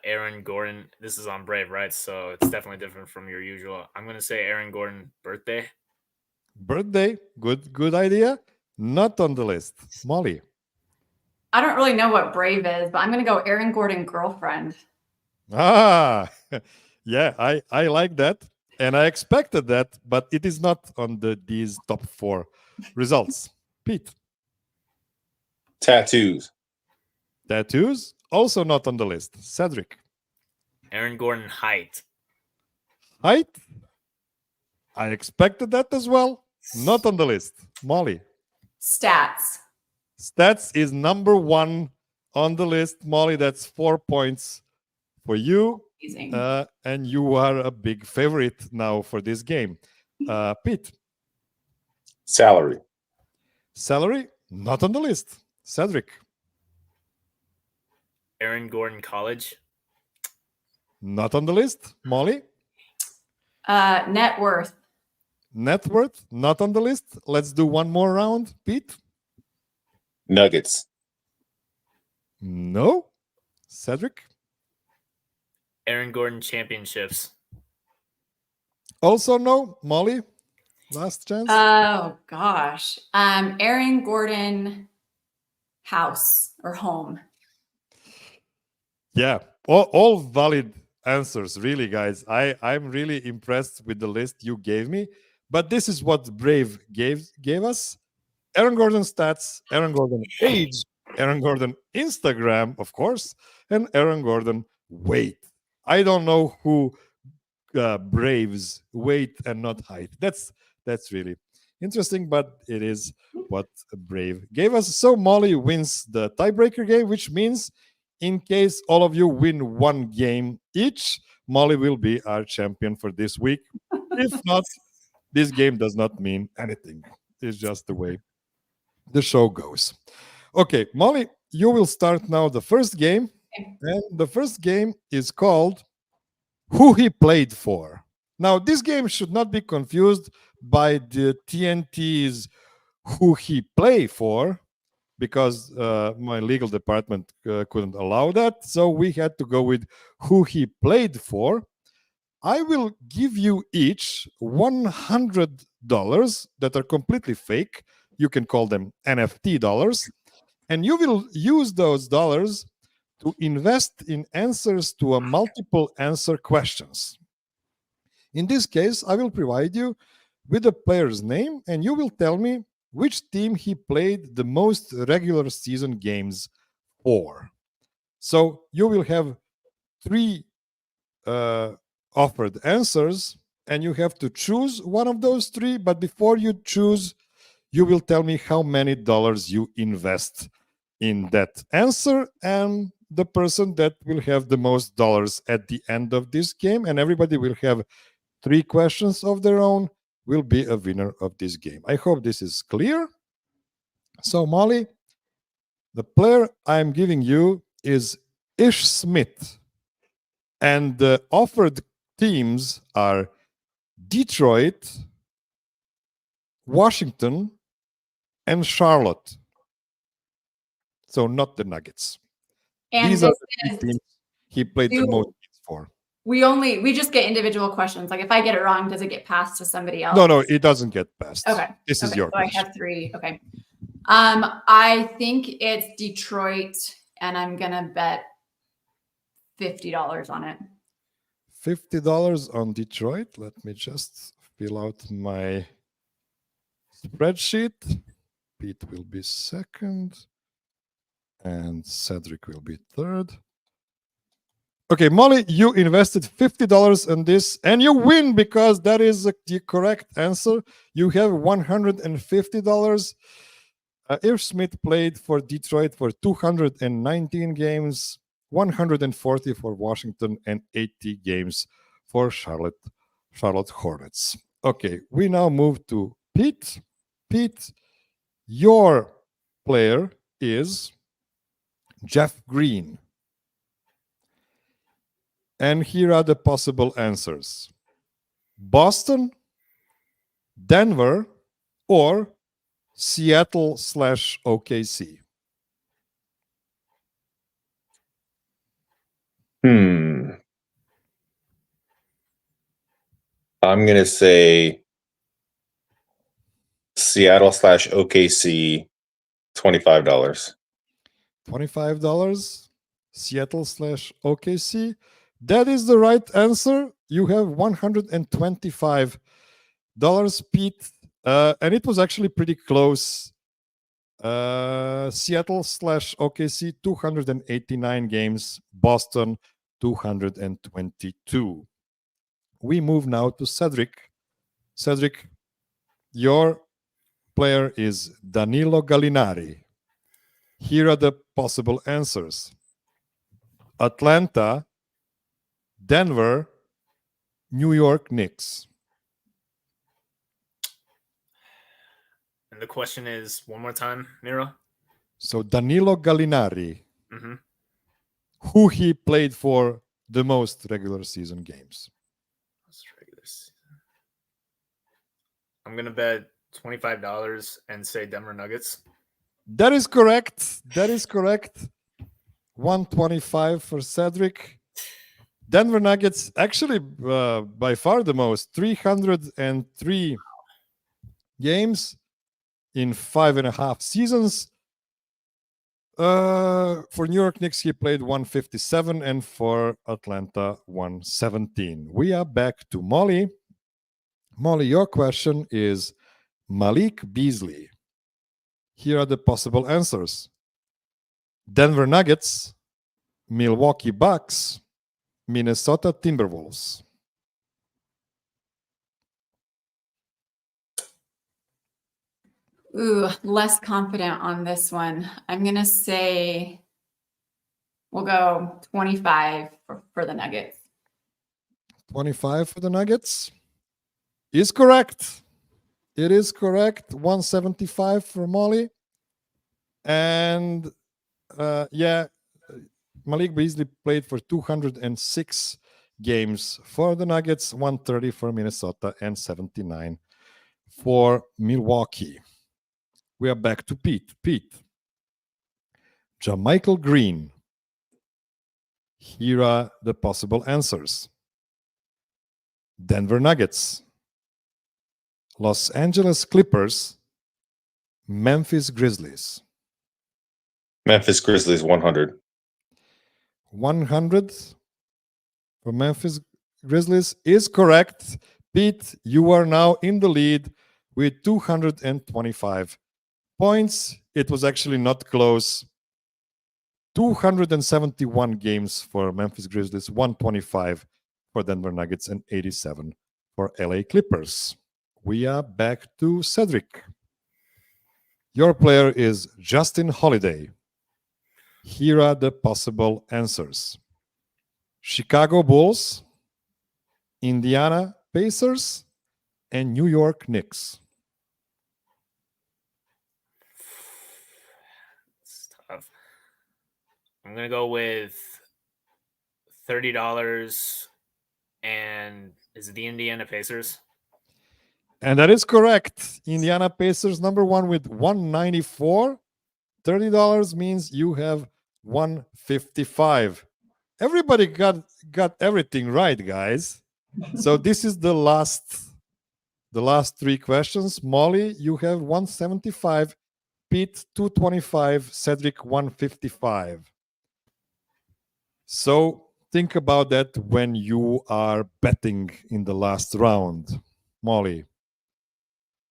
Aaron Gordon. This is on Brave, right? So it's definitely different from your usual. I'm gonna say Aaron Gordon birthday. Birthday. Good idea. Not on the list. Molly. I don't really know what Brave is, but I'm going to go Aaron Gordon girlfriend. Ah, yeah, I like that. And I expected that, but it is not on these top 4 results. Pete. Tattoos. Tattoos, also not on the list. Cedric. Aaron Gordon height. Height. I expected that as well. Not on the list. Molly. Stats. Stats is number 1 on the list. Molly, that's 4 points for you. Amazing. And you are a big favorite now for this game. Pete. Salary. Salary, not on the list. Cedric. Aaron Gordon college. Not on the list. Molly. Net worth. Net worth, not on the list. Let's do one more round. Pete. Nuggets. No. Cedric. Aaron Gordon championships. Also no. Molly. Last chance. Oh gosh. Aaron Gordon house or home. Yeah. All valid answers, really, guys. I'm really impressed with the list you gave me. But this is what Brave gave us. Aaron Gordon stats, Aaron Gordon age, Aaron Gordon Instagram, of course, and Aaron Gordon weight. I don't know who Braves weight and not height. That's really interesting, but it is what Brave gave us. So Molly wins the tiebreaker game, which means in case all of you win 1 game each, Molly will be our champion for this week. If not, this game does not mean anything. It's just the way the show goes. Okay, Molly, you will start now the first game. And the first game is called Who He Played For. Now, this game should not be confused by the TNT's Who He Play For, because my legal department couldn't allow that. So we had to go with Who He Played For. I will give you each $100 that are completely fake. You can call them NFT dollars. And you will use those dollars to invest in answers to a multiple answer questions. In this case, I will provide you with the player's name, and you will tell me which team he played the most regular season games for. So you will have 3 offered answers, and you have to choose one of those 3. But before you choose, you will tell me how many dollars you invest in that answer, and the person that will have the most dollars at the end of this game, and everybody will have 3 questions of their own, will be a winner of this game. I hope this is clear. So, Molly, the player I'm giving you is Ish Smith, and the offered teams are Detroit, Washington, and Charlotte. So not the Nuggets. And These are the 3 teams he played the most games for. We just get individual questions. Like if I get it wrong, does it get passed to somebody else? No, it doesn't get passed. Okay. This is your So question. I have 3. Okay. I think it's Detroit, and I'm gonna bet $50 on it. $50 on Detroit. Let me just fill out my spreadsheet. Pete will be second, and Cedric will be third. Okay, Molly, you invested $50 in this, and you win because that is the correct answer. You have $150. Ish Smith played for Detroit for 219 games, 140 for Washington, and 80 games for Charlotte Hornets. Okay, we now move to Pete. Pete, Your player is Jeff Green. And here are the possible answers: Boston, Denver, or Seattle/OKC. I'm gonna say Seattle/OKC, $25. $25, Seattle/OKC. That is the right answer. You have $125, Pete. And it was actually pretty close. Seattle/OKC, 289 games. Boston, 222. We move now to Cedric. Cedric, your player is Danilo Gallinari. Here are the possible answers: Atlanta, Denver, New York Knicks. And the question is, one more time, Miro? So Danilo Gallinari, Mm-hmm. who he played for the most regular season games. I'm going to bet $25 and say Denver Nuggets. That is correct. That is correct. 125 for Cedric. Denver Nuggets, actually by far the most, 303 games in 5.5 seasons. For New York Knicks, he played 157, and for Atlanta, 117. We are back to Mollie. Mollie, your question is Malik Beasley. Here are the possible answers: Denver Nuggets, Milwaukee Bucks, Minnesota Timberwolves. Ooh, less confident on this one. I'm going to say we'll go 25 for the Nuggets. 25 for the Nuggets is correct. It is correct. 175 for Mollie. And Malik Beasley played for 206 games for the Nuggets, 130 for Minnesota, and 79 for Milwaukee. We are back to Pete. Pete, JaMychal Green. Here are the possible answers: Denver Nuggets, Los Angeles Clippers, Memphis Grizzlies. Memphis Grizzlies, 100. 100 for Memphis Grizzlies is correct. Pete, you are now in the lead with 225 points. It was actually not close. 271 games for Memphis Grizzlies, 125 for Denver Nuggets, and 87 for LA Clippers. We are back to Cedric. Your player is Justin Holiday. Here are the possible answers: Chicago Bulls, Indiana Pacers, and New York Knicks. It's tough. I'm going to go with $30. And is it the Indiana Pacers? And that is correct. Indiana Pacers number one with 194. $30 means you have 155. Everybody got everything right, guys. So this is the last three questions. Mollie, you have 175. Pete, 225. Cedric, 155. So think about that when you are betting in the last round. Mollie,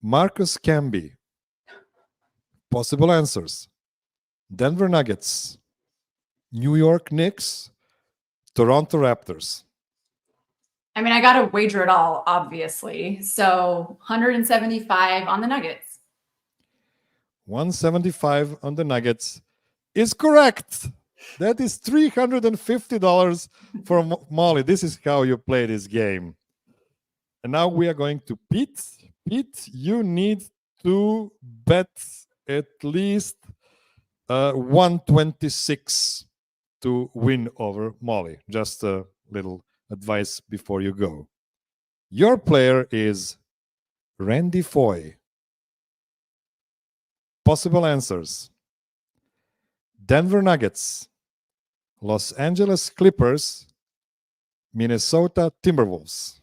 Marcus Camby. Possible answers: Denver Nuggets, New York Knicks, Toronto Raptors. I mean, I got to wager it all, obviously. So 175 on the Nuggets. 175 on the Nuggets is correct. That is $350 for Mollie. This is how you play this game. And now we are going to Pete. Pete, you need to bet at least 126 to win over Mollie. Just a little advice before you go. Your player is Randy Foy. Possible answers: Denver Nuggets, Los Angeles Clippers, Minnesota Timberwolves.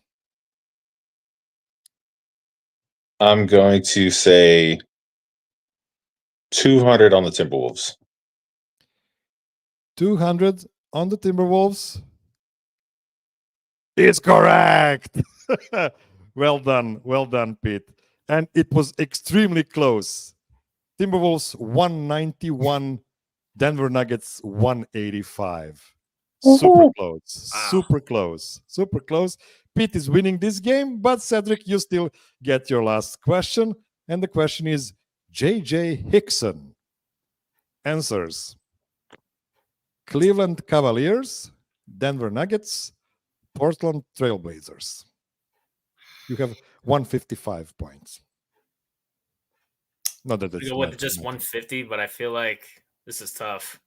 I'm going to say 200 on the Timberwolves. 200 on the Timberwolves is correct. Well done, Pete. And it was extremely close. Timberwolves 191, Denver Nuggets 185. Super close. Wow. Super close. Pete is winning this game, but Cedric, you still get your last question. And the question is J.J. Hickson. Answers: Cleveland Cavaliers, Denver Nuggets, Portland Trailblazers. You have 155 points. Not that I it's go with not- just not- 150, but I feel like this is tough.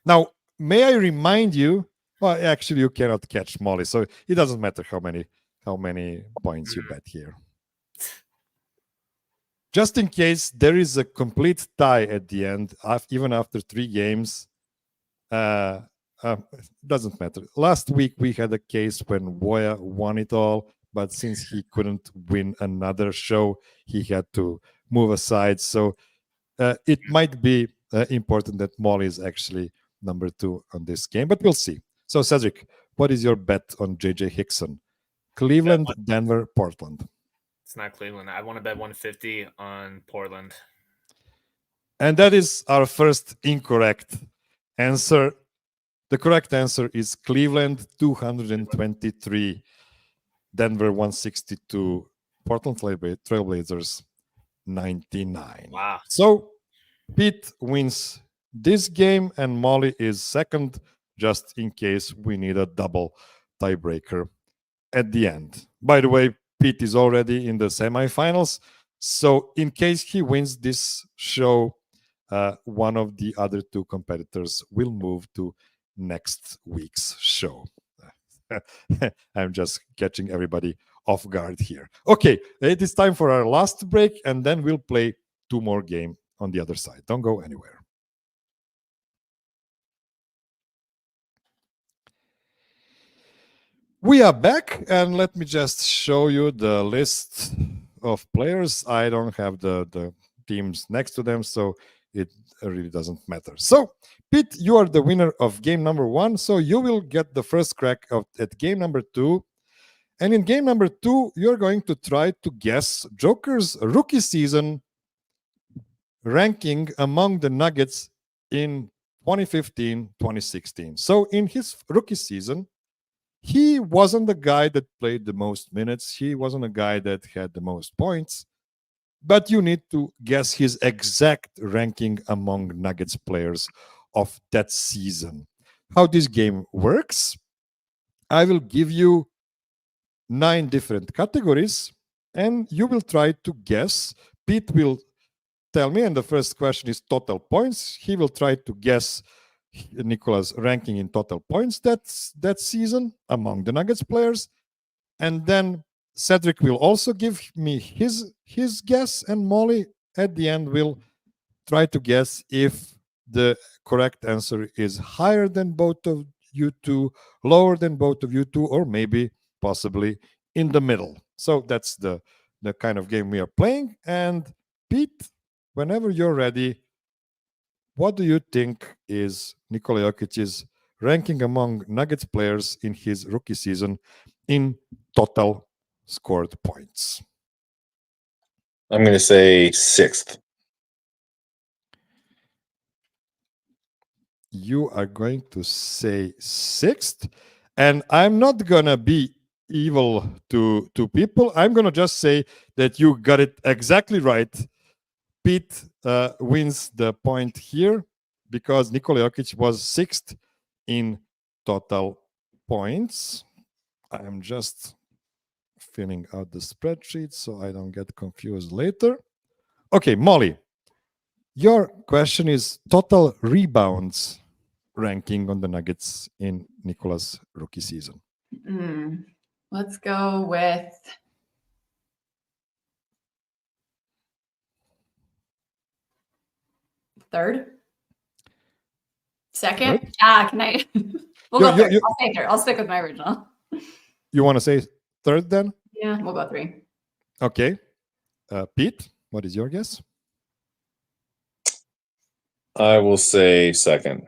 Now, may I remind you? Well, actually, you cannot catch Mollie, so it doesn't matter how many points you bet here. Just in case there is a complete tie at the end, even after 3 games, it doesn't matter. Last week we had a case when Woya won it all, but since he couldn't win another show, he had to move aside. So it might be important that Mollie is actually number 2 on this game, but we'll see. So Cedric, what is your bet on J.J. Hickson? Cleveland, Denver, Portland. It's not Cleveland. I want to bet 150 on Portland. And that is our first incorrect answer. The correct answer is Cleveland 223, Denver 162, Portland Trailblazers 99. Wow. So Pete wins this game and Mollie is second, just in case we need a double tiebreaker at the end. By the way, Pete is already in the semifinals. So in case he wins this show, one of the other 2 competitors will move to next week's show. I'm just catching everybody off guard here. Okay, it is time for our last break, and then we'll play 2 more games on the other side. Don't go anywhere. We are back, and let me just show you the list of players. I don't have the teams next to them, so it really doesn't matter. So, Pete, you are the winner of game number 1, so you will get the first crack at game number 2. And in game number 2, you're going to try to guess Joker's rookie season ranking among the Nuggets in 2015-2016. So in his rookie season, he wasn't the guy that played the most minutes. He wasn't a guy that had the most points. But you need to guess his exact ranking among Nuggets players of that season. How this game works, I will give you 9 different categories, and you will try to guess. Pete will tell me, and the first question is total points. He will try to guess Nikola's ranking in total points that season among the Nuggets players. And then Cedric will also give me his guess, and Mollie at the end will try to guess if the correct answer is higher than both of you 2, lower than both of you 2, or maybe possibly in the middle. So that's the kind of game we are playing. And Pete, whenever you're ready, what do you think is Nikola Jokic's ranking among Nuggets players in his rookie season in total scored points? I'm going to say 6th. You are going to say 6th, and I'm not going to be evil to people. I'm going to just say that you got it exactly right. Pete wins the point here because Nikola Jokić was 6th in total points. I'm just filling out the spreadsheet so I don't get confused later. Okay, Mollie, Your question is total rebounds ranking on the Nuggets in Nikola's rookie season. Let's go with third. Second? Third? Can I? We'll go third. You- I'll say third. I'll stick with my original. You want to say third then? Yeah, we'll go 3. Okay. Pete, what is your guess? I will say second.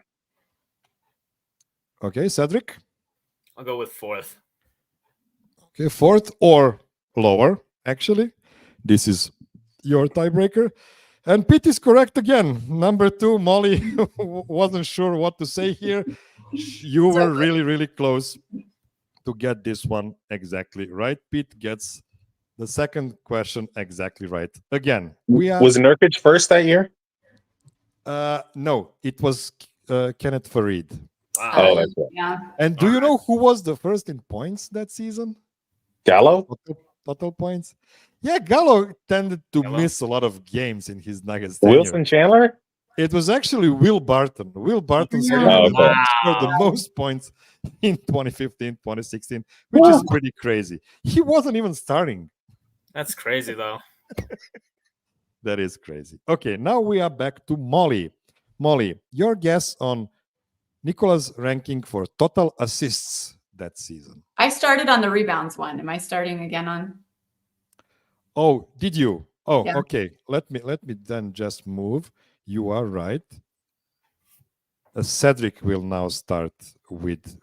Okay, Cedric. I'll go with fourth. Okay, fourth or lower, actually. This is your tiebreaker. And Pete is correct again. Number 2, Mollie wasn't sure what to say here. You were really, really close to get this one exactly right. Pete gets the second question exactly right. Again, Was Nurkic first that year? No, it was Kenneth Farid. Wow. Oh, that's right. Yeah. And do you know who was the first in points that season? Gallo? Total points? Yeah, Gallo tended to Gallo? miss a lot of games in his Nuggets tenure. Wilson Chandler? It was actually Will Barton. Will Barton Yeah. scored Wow. the most points in 2015, 2016, which is pretty crazy. He wasn't even starting. That's crazy though. That is crazy. Okay, now we are back to Mollie. Mollie, your guess on Nikola's ranking for total assists that season. I started on the rebounds one. Am I starting again on? Oh, did you? Oh, Yeah. okay. Let me then just move. You are right. Cedric will now start with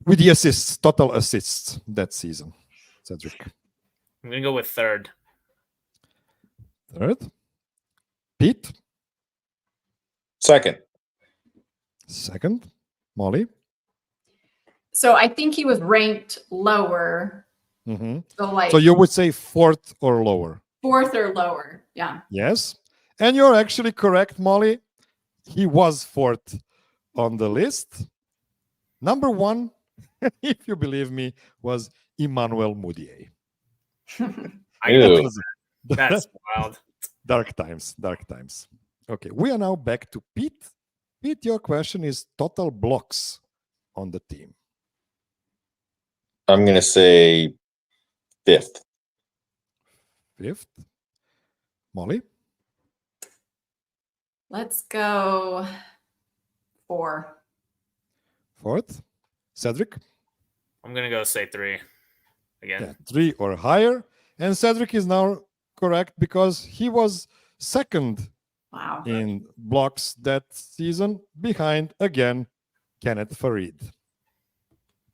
the assists, total assists that season. Cedric. I'm gonna go with third. Third. Pete. Second. Second. Mollie. So I think he was ranked lower. Mhm. So like So you would say fourth or lower. 4th or lower. Yeah. Yes. And you're actually correct, Mollie. He was fourth on the list. Number 1, if you believe me, was Emmanuel Mudiay. I Ew. know. That's wild. Dark times, dark times. Okay, we are now back to Pete. Pete, your question is total blocks on the team. I'm going to say fifth. Fifth. Mollie. Let's go 4. Fourth. Cedric. I'm gonna go say 3 again. Yeah, 3 or higher. And Cedric is now correct because he was second Wow. in blocks that season, behind again Kenneth Farid.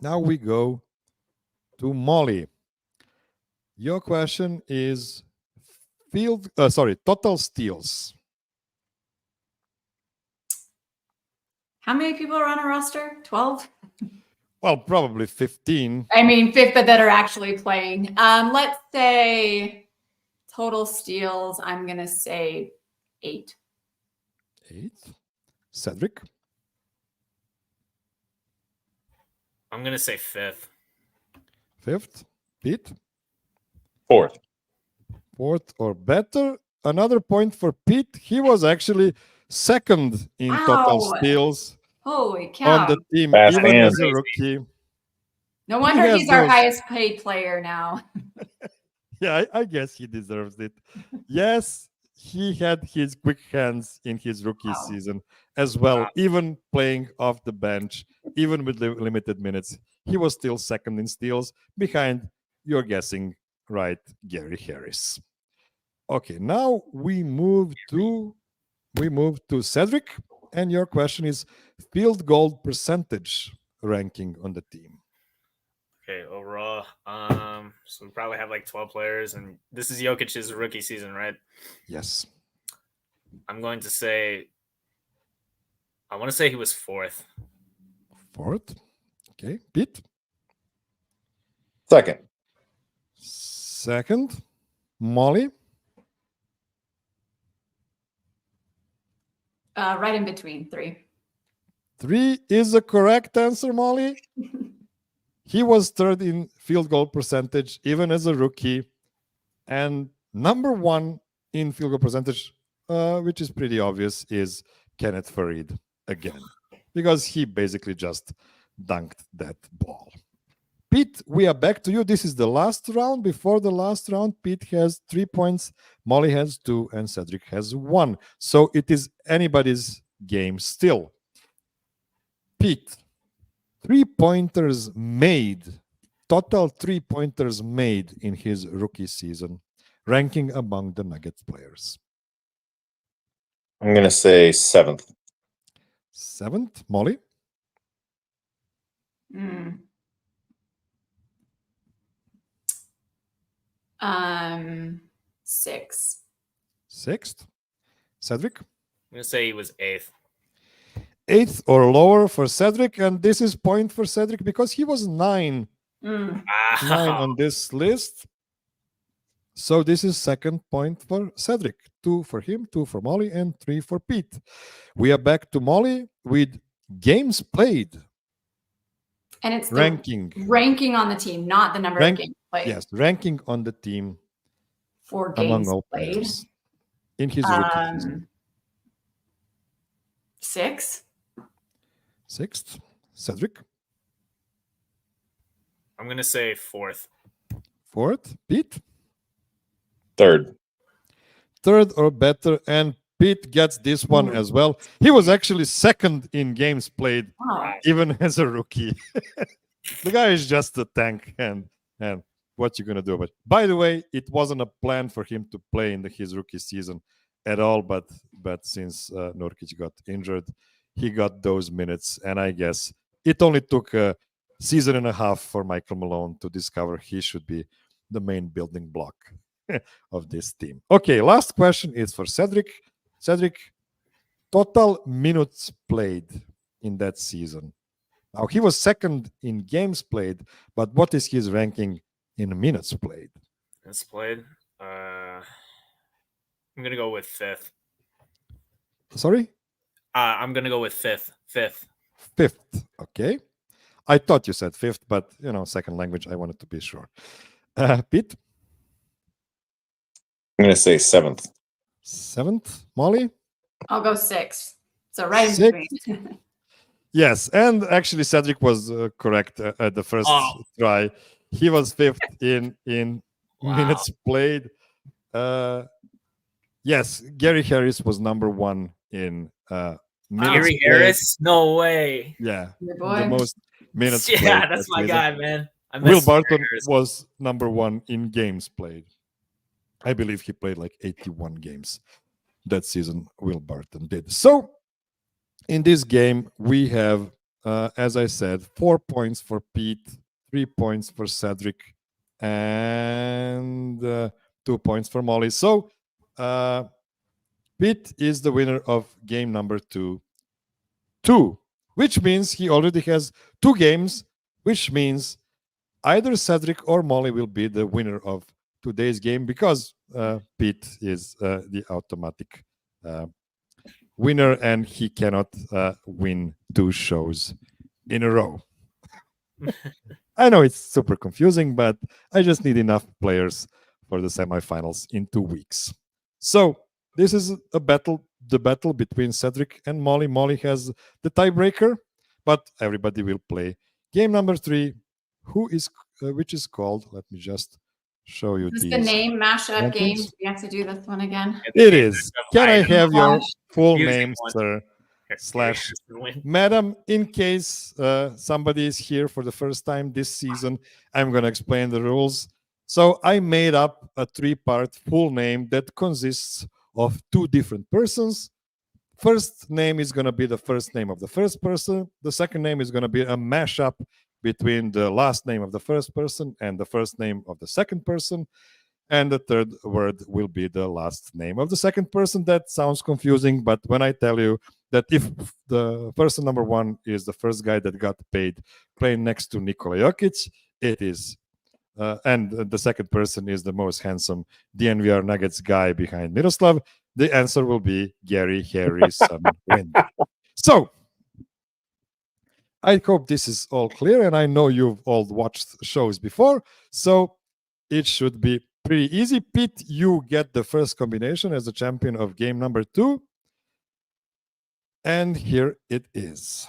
Now we go to Mollie. Your question is total steals. How many people are on a roster? 12? Well, probably 15. I mean, 5 that are actually playing. Let's say total steals. I'm going to say 8. 8. Cedric. I'm gonna say 5th. 5th. Pete. Fourth. 4th or better. Another point for Pete. He was actually second in total Wow. steals Holy cow. on the team, Fast even hands. as a rookie. No wonder has he's our those- highest paid player now. Yeah, I guess he deserves it. Yes, he had his quick hands in his rookie Wow. season as well, Wow. even playing off the bench, even with the limited minutes. He was still second in steals, behind, you're guessing right, Gary Harris. Okay, now we move to Cedric, and your question is field goal percentage ranking on the team. Okay, overall. So we probably have like 12 players, and this is Jokic's rookie season, right? Yes. I'm going to say I want to say he was 4th. 4th. Okay, Pete. Second. 2nd. Mollie. Right in between 3. 3 is the correct answer, Mollie. He was 3rd in field goal percentage, even as a rookie. And Number one in field goal percentage, which is pretty obvious, is Kenneth Farid again, because he basically just dunked that ball. Pete, we are back to you. This is the last round. Before the last round, Pete has 3 points, Mollie has 2, and Cedric has 1. So it is anybody's game still. Pete, 3-pointers made, total 3-pointers made in his rookie season, ranking among the Nuggets players. I'm going to say 7th. 7th, Mollie? Mm. 6. 6th. Cedric? I'm gonna say he was 8th. 8th or lower for Cedric, and this is point for Cedric because he was 9 Mm. 9 on this list. So this is second point for Cedric. 2 for him, 2 for Mollie, and 3 for Pete. We are back to Mollie with games played. And it's the ranking on the team, not the number of games played. Yes, ranking on the team For games among all played. players in his rookie season. 6. 6th, Cedric. I'm gonna say 4th. 4th, Pete. 3rd. 3rd or better, and Pete gets this one as well. He was actually 2nd in games played, Oh. even as a rookie. The guy is just a tank, and what you gonna do? But by the way, it wasn't a plan for him to play in his rookie season at all. But since Nurkic got injured, he got those minutes, and I guess it only took a season and a half for Michael Malone to discover he should be the main building block of this team. Okay, last question is for Cedric. Cedric, total minutes played in that season. Now, he was 2nd in games played, but what is his ranking in minutes played? Minutes played. I'm gonna go with 5th. Sorry? I'm gonna go with 5th. 5th. 5th. Okay. I thought you said 5th, but second language, I wanted to be sure. Pete? I'm going to say 7th. 7th. Mollie? I'll go 6. So right in 6th. between. Yes, and actually Cedric was correct at the first try. He was 5th in minutes played. Yes, Gary Harris was number 1 in minutes Gary played. Harris? No way. Yeah, Your boy. the most minutes played. Yeah, that's my season. guy, man. Will Barton was number 1 in games played. I believe he played like 81 games that season. Will Barton did. So in this game, we have, as I said, 4 points for Pete, 3 points for Cedric, and 2 points for Mollie. So Pete is the winner of game number 2, which means he already has 2 games, which means either Cedric or Mollie will be the winner of today's game because Pete is the automatic winner and he cannot win 2 shows in a row. I know it's super confusing, but I just need enough players for the semifinals in 2 weeks. So this is the battle between Cedric and Mollie. Mollie has the tiebreaker, but everybody will play game number 3, which is called, let me just show you Is these. the name mashup rankings. games? We have to do this one again. It is. Can I have your full Using name, one. sir? Slash Win. Madam, in case somebody is here for the first time this season, I'm going to explain the rules. So I made up a 3-part full name that consists of 2 different persons. First name is going to be the first name of the first person. The second name is going to be a mashup between the last name of the first person and the first name of the second person. And the third word will be the last name of the second person. That sounds confusing, but when I tell you that if the person number 1 is the first guy that got paid playing next to Nikola Jokić, it is. And the second person is the most handsome DNVR Nuggets guy behind Miroslav, the answer will be Gary Harrison. So, I hope this is all clear, and I know you've all watched shows before, so it should be Pretty easy. Pete, you get the first combination as the champion of game number 2. And here it is.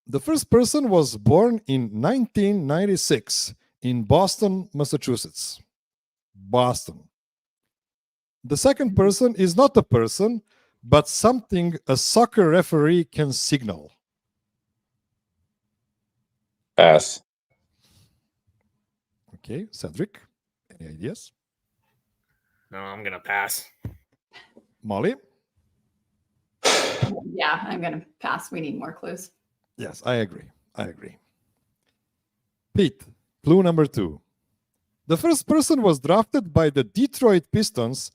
The first person was born in 1996 in Boston, Massachusetts. Boston. The second person is not a person, but something a soccer referee can signal. Pass. Okay, Cedric, any ideas? No, I'm gonna pass. Molly? Yeah, I'm going to pass. We need more clues. Yes, I agree. Pete, clue number 2. The first person was drafted by the Detroit Pistons,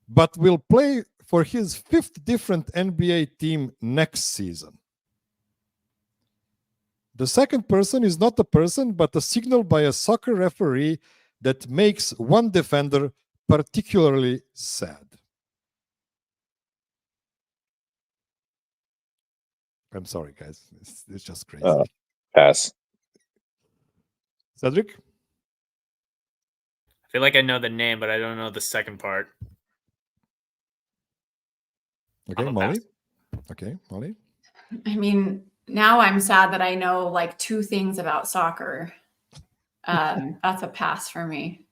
but will play for his 5th different NBA team next season. The second person is not a person, but a signal by a soccer referee that makes one defender particularly sad. I'm sorry, guys. It's just crazy. Pass. Cedric? I feel like I know the name, but I don't know the second part. Okay, I'm a Molly? pass. Okay, Molly? I mean, now I'm sad that I know like 2 things about soccer. That's a pass for me.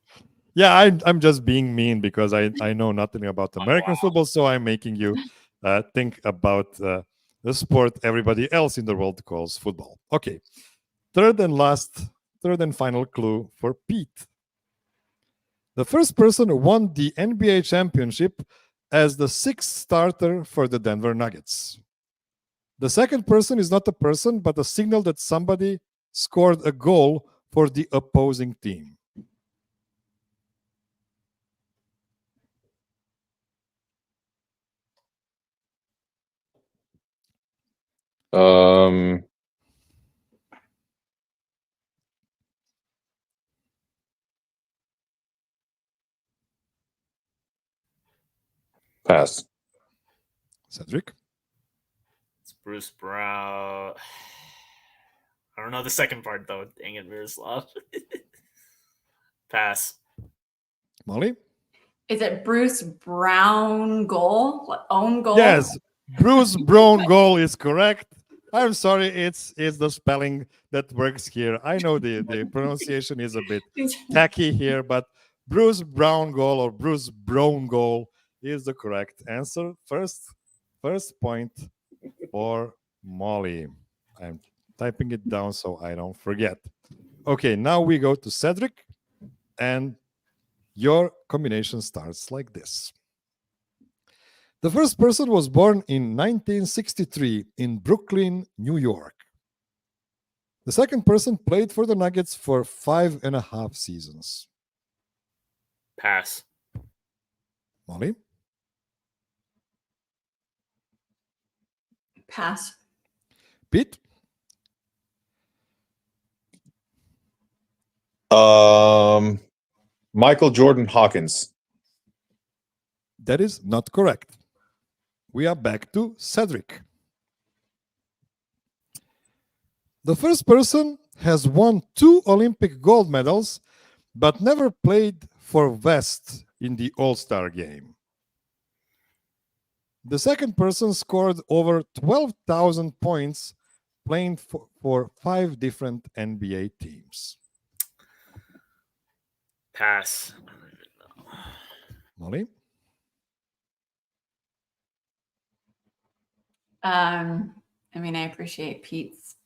Yeah, I'm just being mean because I know nothing about American football, so I'm making you think about the sport everybody else in the world calls football. Okay, third and final clue for Pete. The first person won the NBA championship as the 6th starter for the Denver Nuggets. The second person is not a person, but a signal that somebody scored a goal for the opposing team. Pass. Cedric? It's Bruce Brown. I don't know the second part though. Dang it, Miroslav. Pass. Molly? Is it Bruce Brown goal? Own goal? Yes, Bruce Brown goal is correct. I'm sorry, it's the spelling that works here. I know the pronunciation is a bit tacky here, but Bruce Brown goal or Bruce Brown goal is the correct answer. First point for Molly. I'm typing it down so I don't forget. Okay, now we go to Cedric, and your combination starts like this. The first person was born in 1963 in Brooklyn, New York. The second person played for the Nuggets for 5.5 seasons. Pass. Molly? Pass. Pete? Michael Jordan Hawkins. That is not correct. We are back to Cedric. The first person has won 2 Olympic gold medals, but never played for West in the All-Star game. The second person scored over 12,000 points playing for 5 different NBA teams. Pass. Molly? I mean, I appreciate Pete's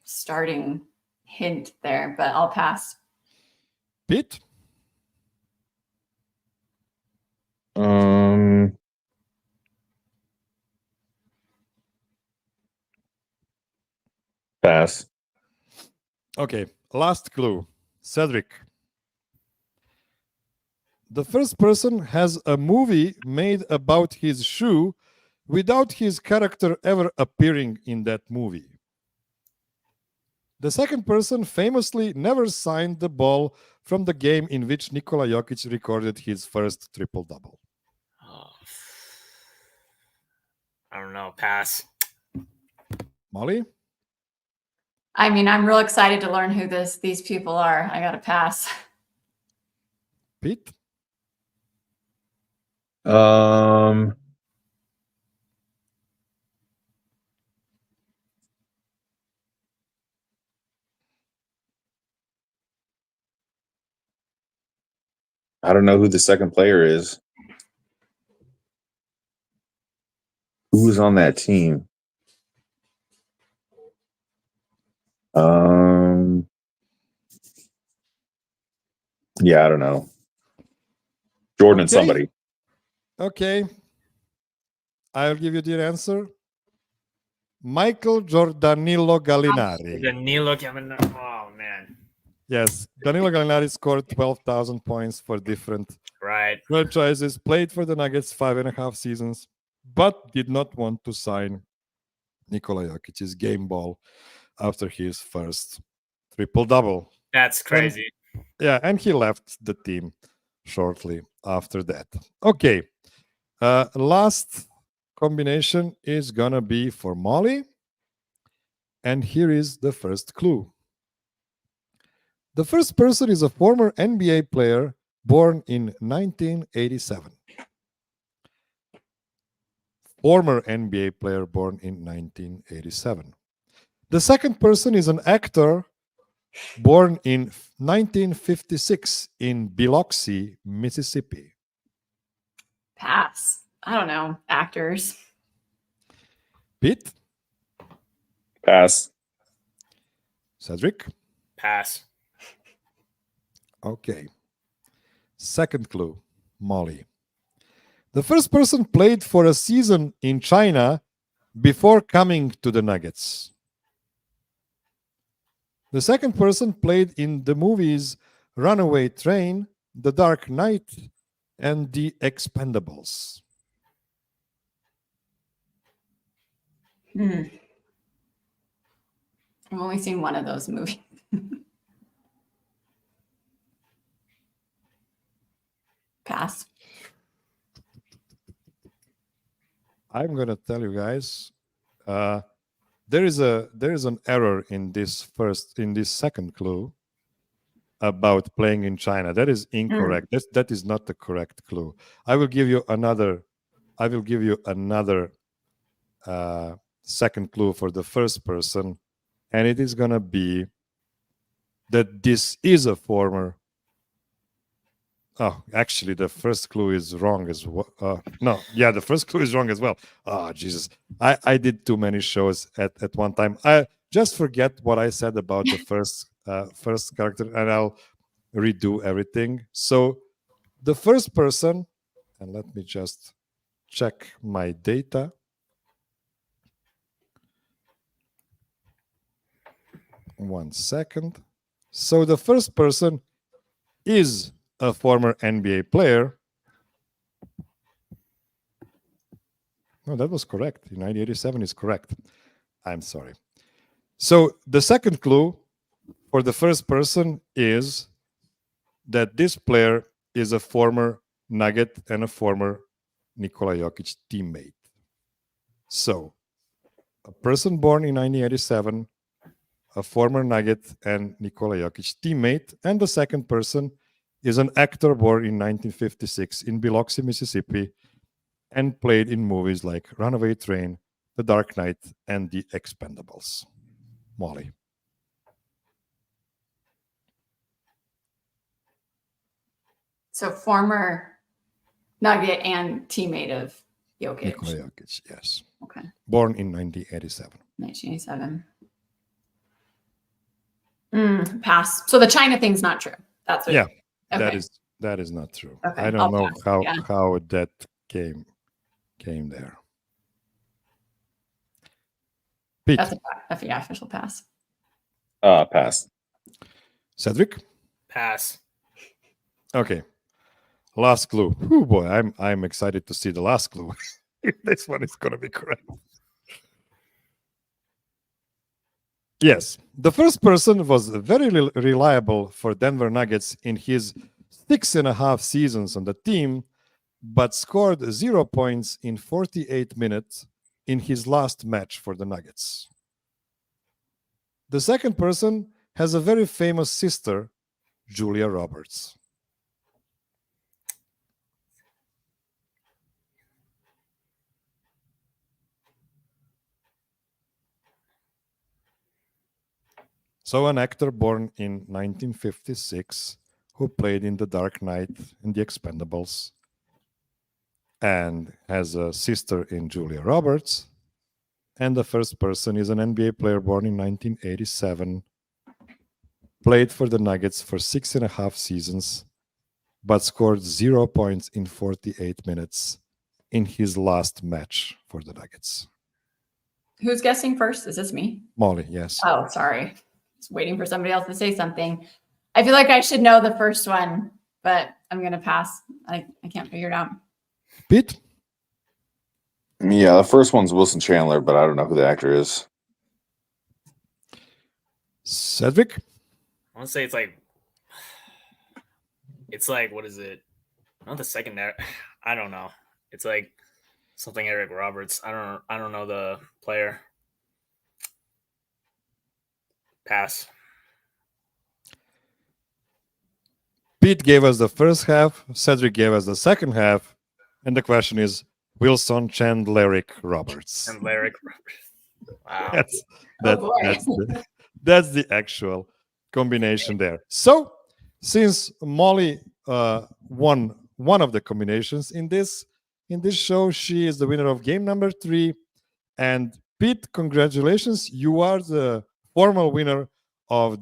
starting hint there, but I'll pass. Pete? Pass. Okay, last clue. Cedric. The first person has a movie made about his shoe without his character ever appearing in that movie. The second person famously never signed the ball from the game in which Nikola Jokić recorded his first triple-double. Oh. I don't know. Pass. Molly? I mean, I'm real excited to learn who these people are. I got to pass. Pete? I don't know who the second player is. Who was on that team? Yeah, I don't know. Jordan and Okay. somebody. Okay. I'll give you the answer. Michael Giordanillo Gallinari. Danilo Gallinari. Oh man. Yes, Danilo Gallinari scored 12,000 points for different Right. franchises, played for the Nuggets 5.5 seasons, but did not want to sign Nikola Jokic's game ball after his first triple-double. That's crazy. And he left the team shortly after that. Okay, last combination is gonna be for Mollie, and here is the first clue. The first person is a former NBA player born in 1987. Former NBA player born in 1987. The second person is an actor born in 1956 in Biloxi, Mississippi. Pass. I don't know. Actors. Pete? Pass. Cedric? Pass. Okay. Second clue, Mollie. The first person played for a season in China before coming to the Nuggets. The second person played in the movies Runaway Train, The Dark Knight, and The Expendables. I've only seen one of those movies. Pass. I'm gonna tell you guys, there is an error in this second clue about playing in China. That is incorrect. That is not the correct clue. I will give you another second clue for the first person, and it is gonna be that this is a former. Oh, actually, the first clue is wrong as well. The first clue is wrong as well. Oh, Jesus. I did too many shows at one time. I just forget what I said about the first character, and I'll redo everything. So the first person, and let me just check my data. One second. So the first person is a former NBA player. No, that was correct. 1987 is correct. I'm sorry. So the second clue for the first person is that this player is a former Nugget and a former Nikola Jokić teammate. So a person born in 1987, a former Nugget and Nikola Jokić teammate, and the second person is an actor born in 1956 in Biloxi, Mississippi, and played in movies like Runaway Train, The Dark Knight, and The Expendables. Mollie. So former Nugget and teammate of Jokić. Nikola Jokić, yes. Okay. Born in 1987. 1987. Pass. So the China thing's not true. That's what. Yeah, Okay. that is not true. Okay, I don't I'll know pass, how that came there. Pete. That's a official pass. Pass. Cedric. Pass. Okay. Last clue. Oh boy, I'm excited to see the last clue. This one is gonna be correct. Yes, the first person was very reliable for Denver Nuggets in his 6.5 seasons on the team, but scored 0 points in 48 minutes in his last match for the Nuggets. The second person has a very famous sister, Julia Roberts. So an actor born in 1956 who played in The Dark Knight and The Expendables and has a sister in Julia Roberts. And the first person is an NBA player born in 1987, played for the Nuggets for 6.5 seasons, but scored 0 points in 48 minutes in his last match for the Nuggets. Who's guessing first? Is this me? Mollie, yes. Oh, sorry. Just waiting for somebody else to say something. I feel like I should know the first one, but I'm going to pass. I can't figure it out. Pete? Yeah, the first one's Wilson Chandler, but I don't know who the actor is. Cedric? I want to say it's like what is it? Not the second. I don't know. It's like something Eric Roberts. I don't know the player. Pass. Pete gave us the first half, Cedric gave us the second half, and the question is Wilson Chandleric Roberts. And Larry Roberts. Wow. That's the actual combination there. So, since Mollie won one of the combinations in this show, she is the winner of game number 3. And Pete, congratulations, you are the formal winner of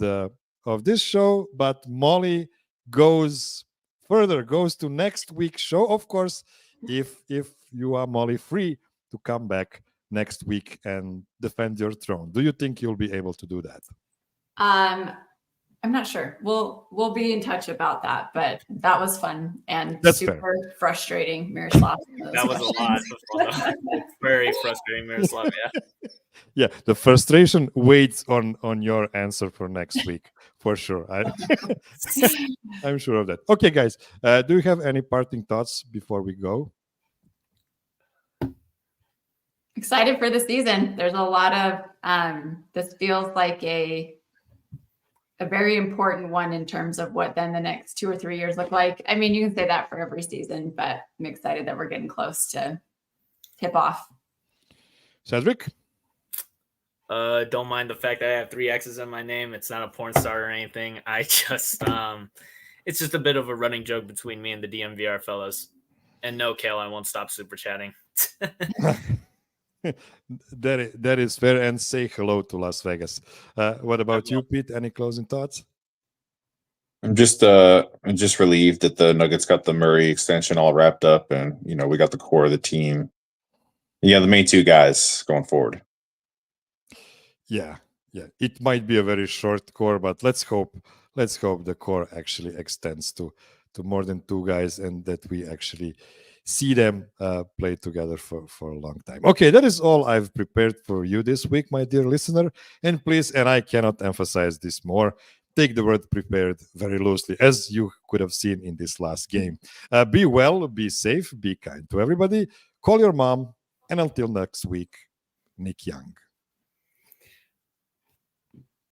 this show. But Mollie goes to next week's show. Of course, if you are Mollie free to come back next week and defend your throne. Do you think you'll be able to do that? I'm not sure. We'll be in touch about that, but that was fun and That's super fair. Frustrating, Miroslav. That was a lot of fun. Very frustrating, Miroslav. Yeah. Yeah, the frustration waits on your answer for next week for sure. I'm sure of that. Okay, guys, do you have any parting thoughts before we go? Excited for the season. There's a lot of this feels like a very important one in terms of what then the next 2 or 3 years look like. I mean, you can say that for every season, but I'm excited that we're getting close to tip off. Cedric? Don't mind the fact that I have 3 X's in my name. It's not a porn star or anything. I just it's just a bit of a running joke between me and the DMVR fellas. And no, Kale, I won't stop super chatting. That is fair, and say hello to Las Vegas. What about you, Pete? Any closing thoughts? I'm just relieved that the Nuggets got the Murray extension all wrapped up, and we got the core of the team. Yeah, the main 2 guys going forward. Yeah. It might be a very short core, but let's hope the core actually extends to more than 2 guys, and that we actually see them play together for a long time. Okay, that is all I've prepared for you this week, my dear listener. And please, and I cannot emphasize this more, take the word prepared very loosely, as you could have seen in this last game. Be well, be safe, be kind to everybody. Call your mom, and until next week, Nick Young.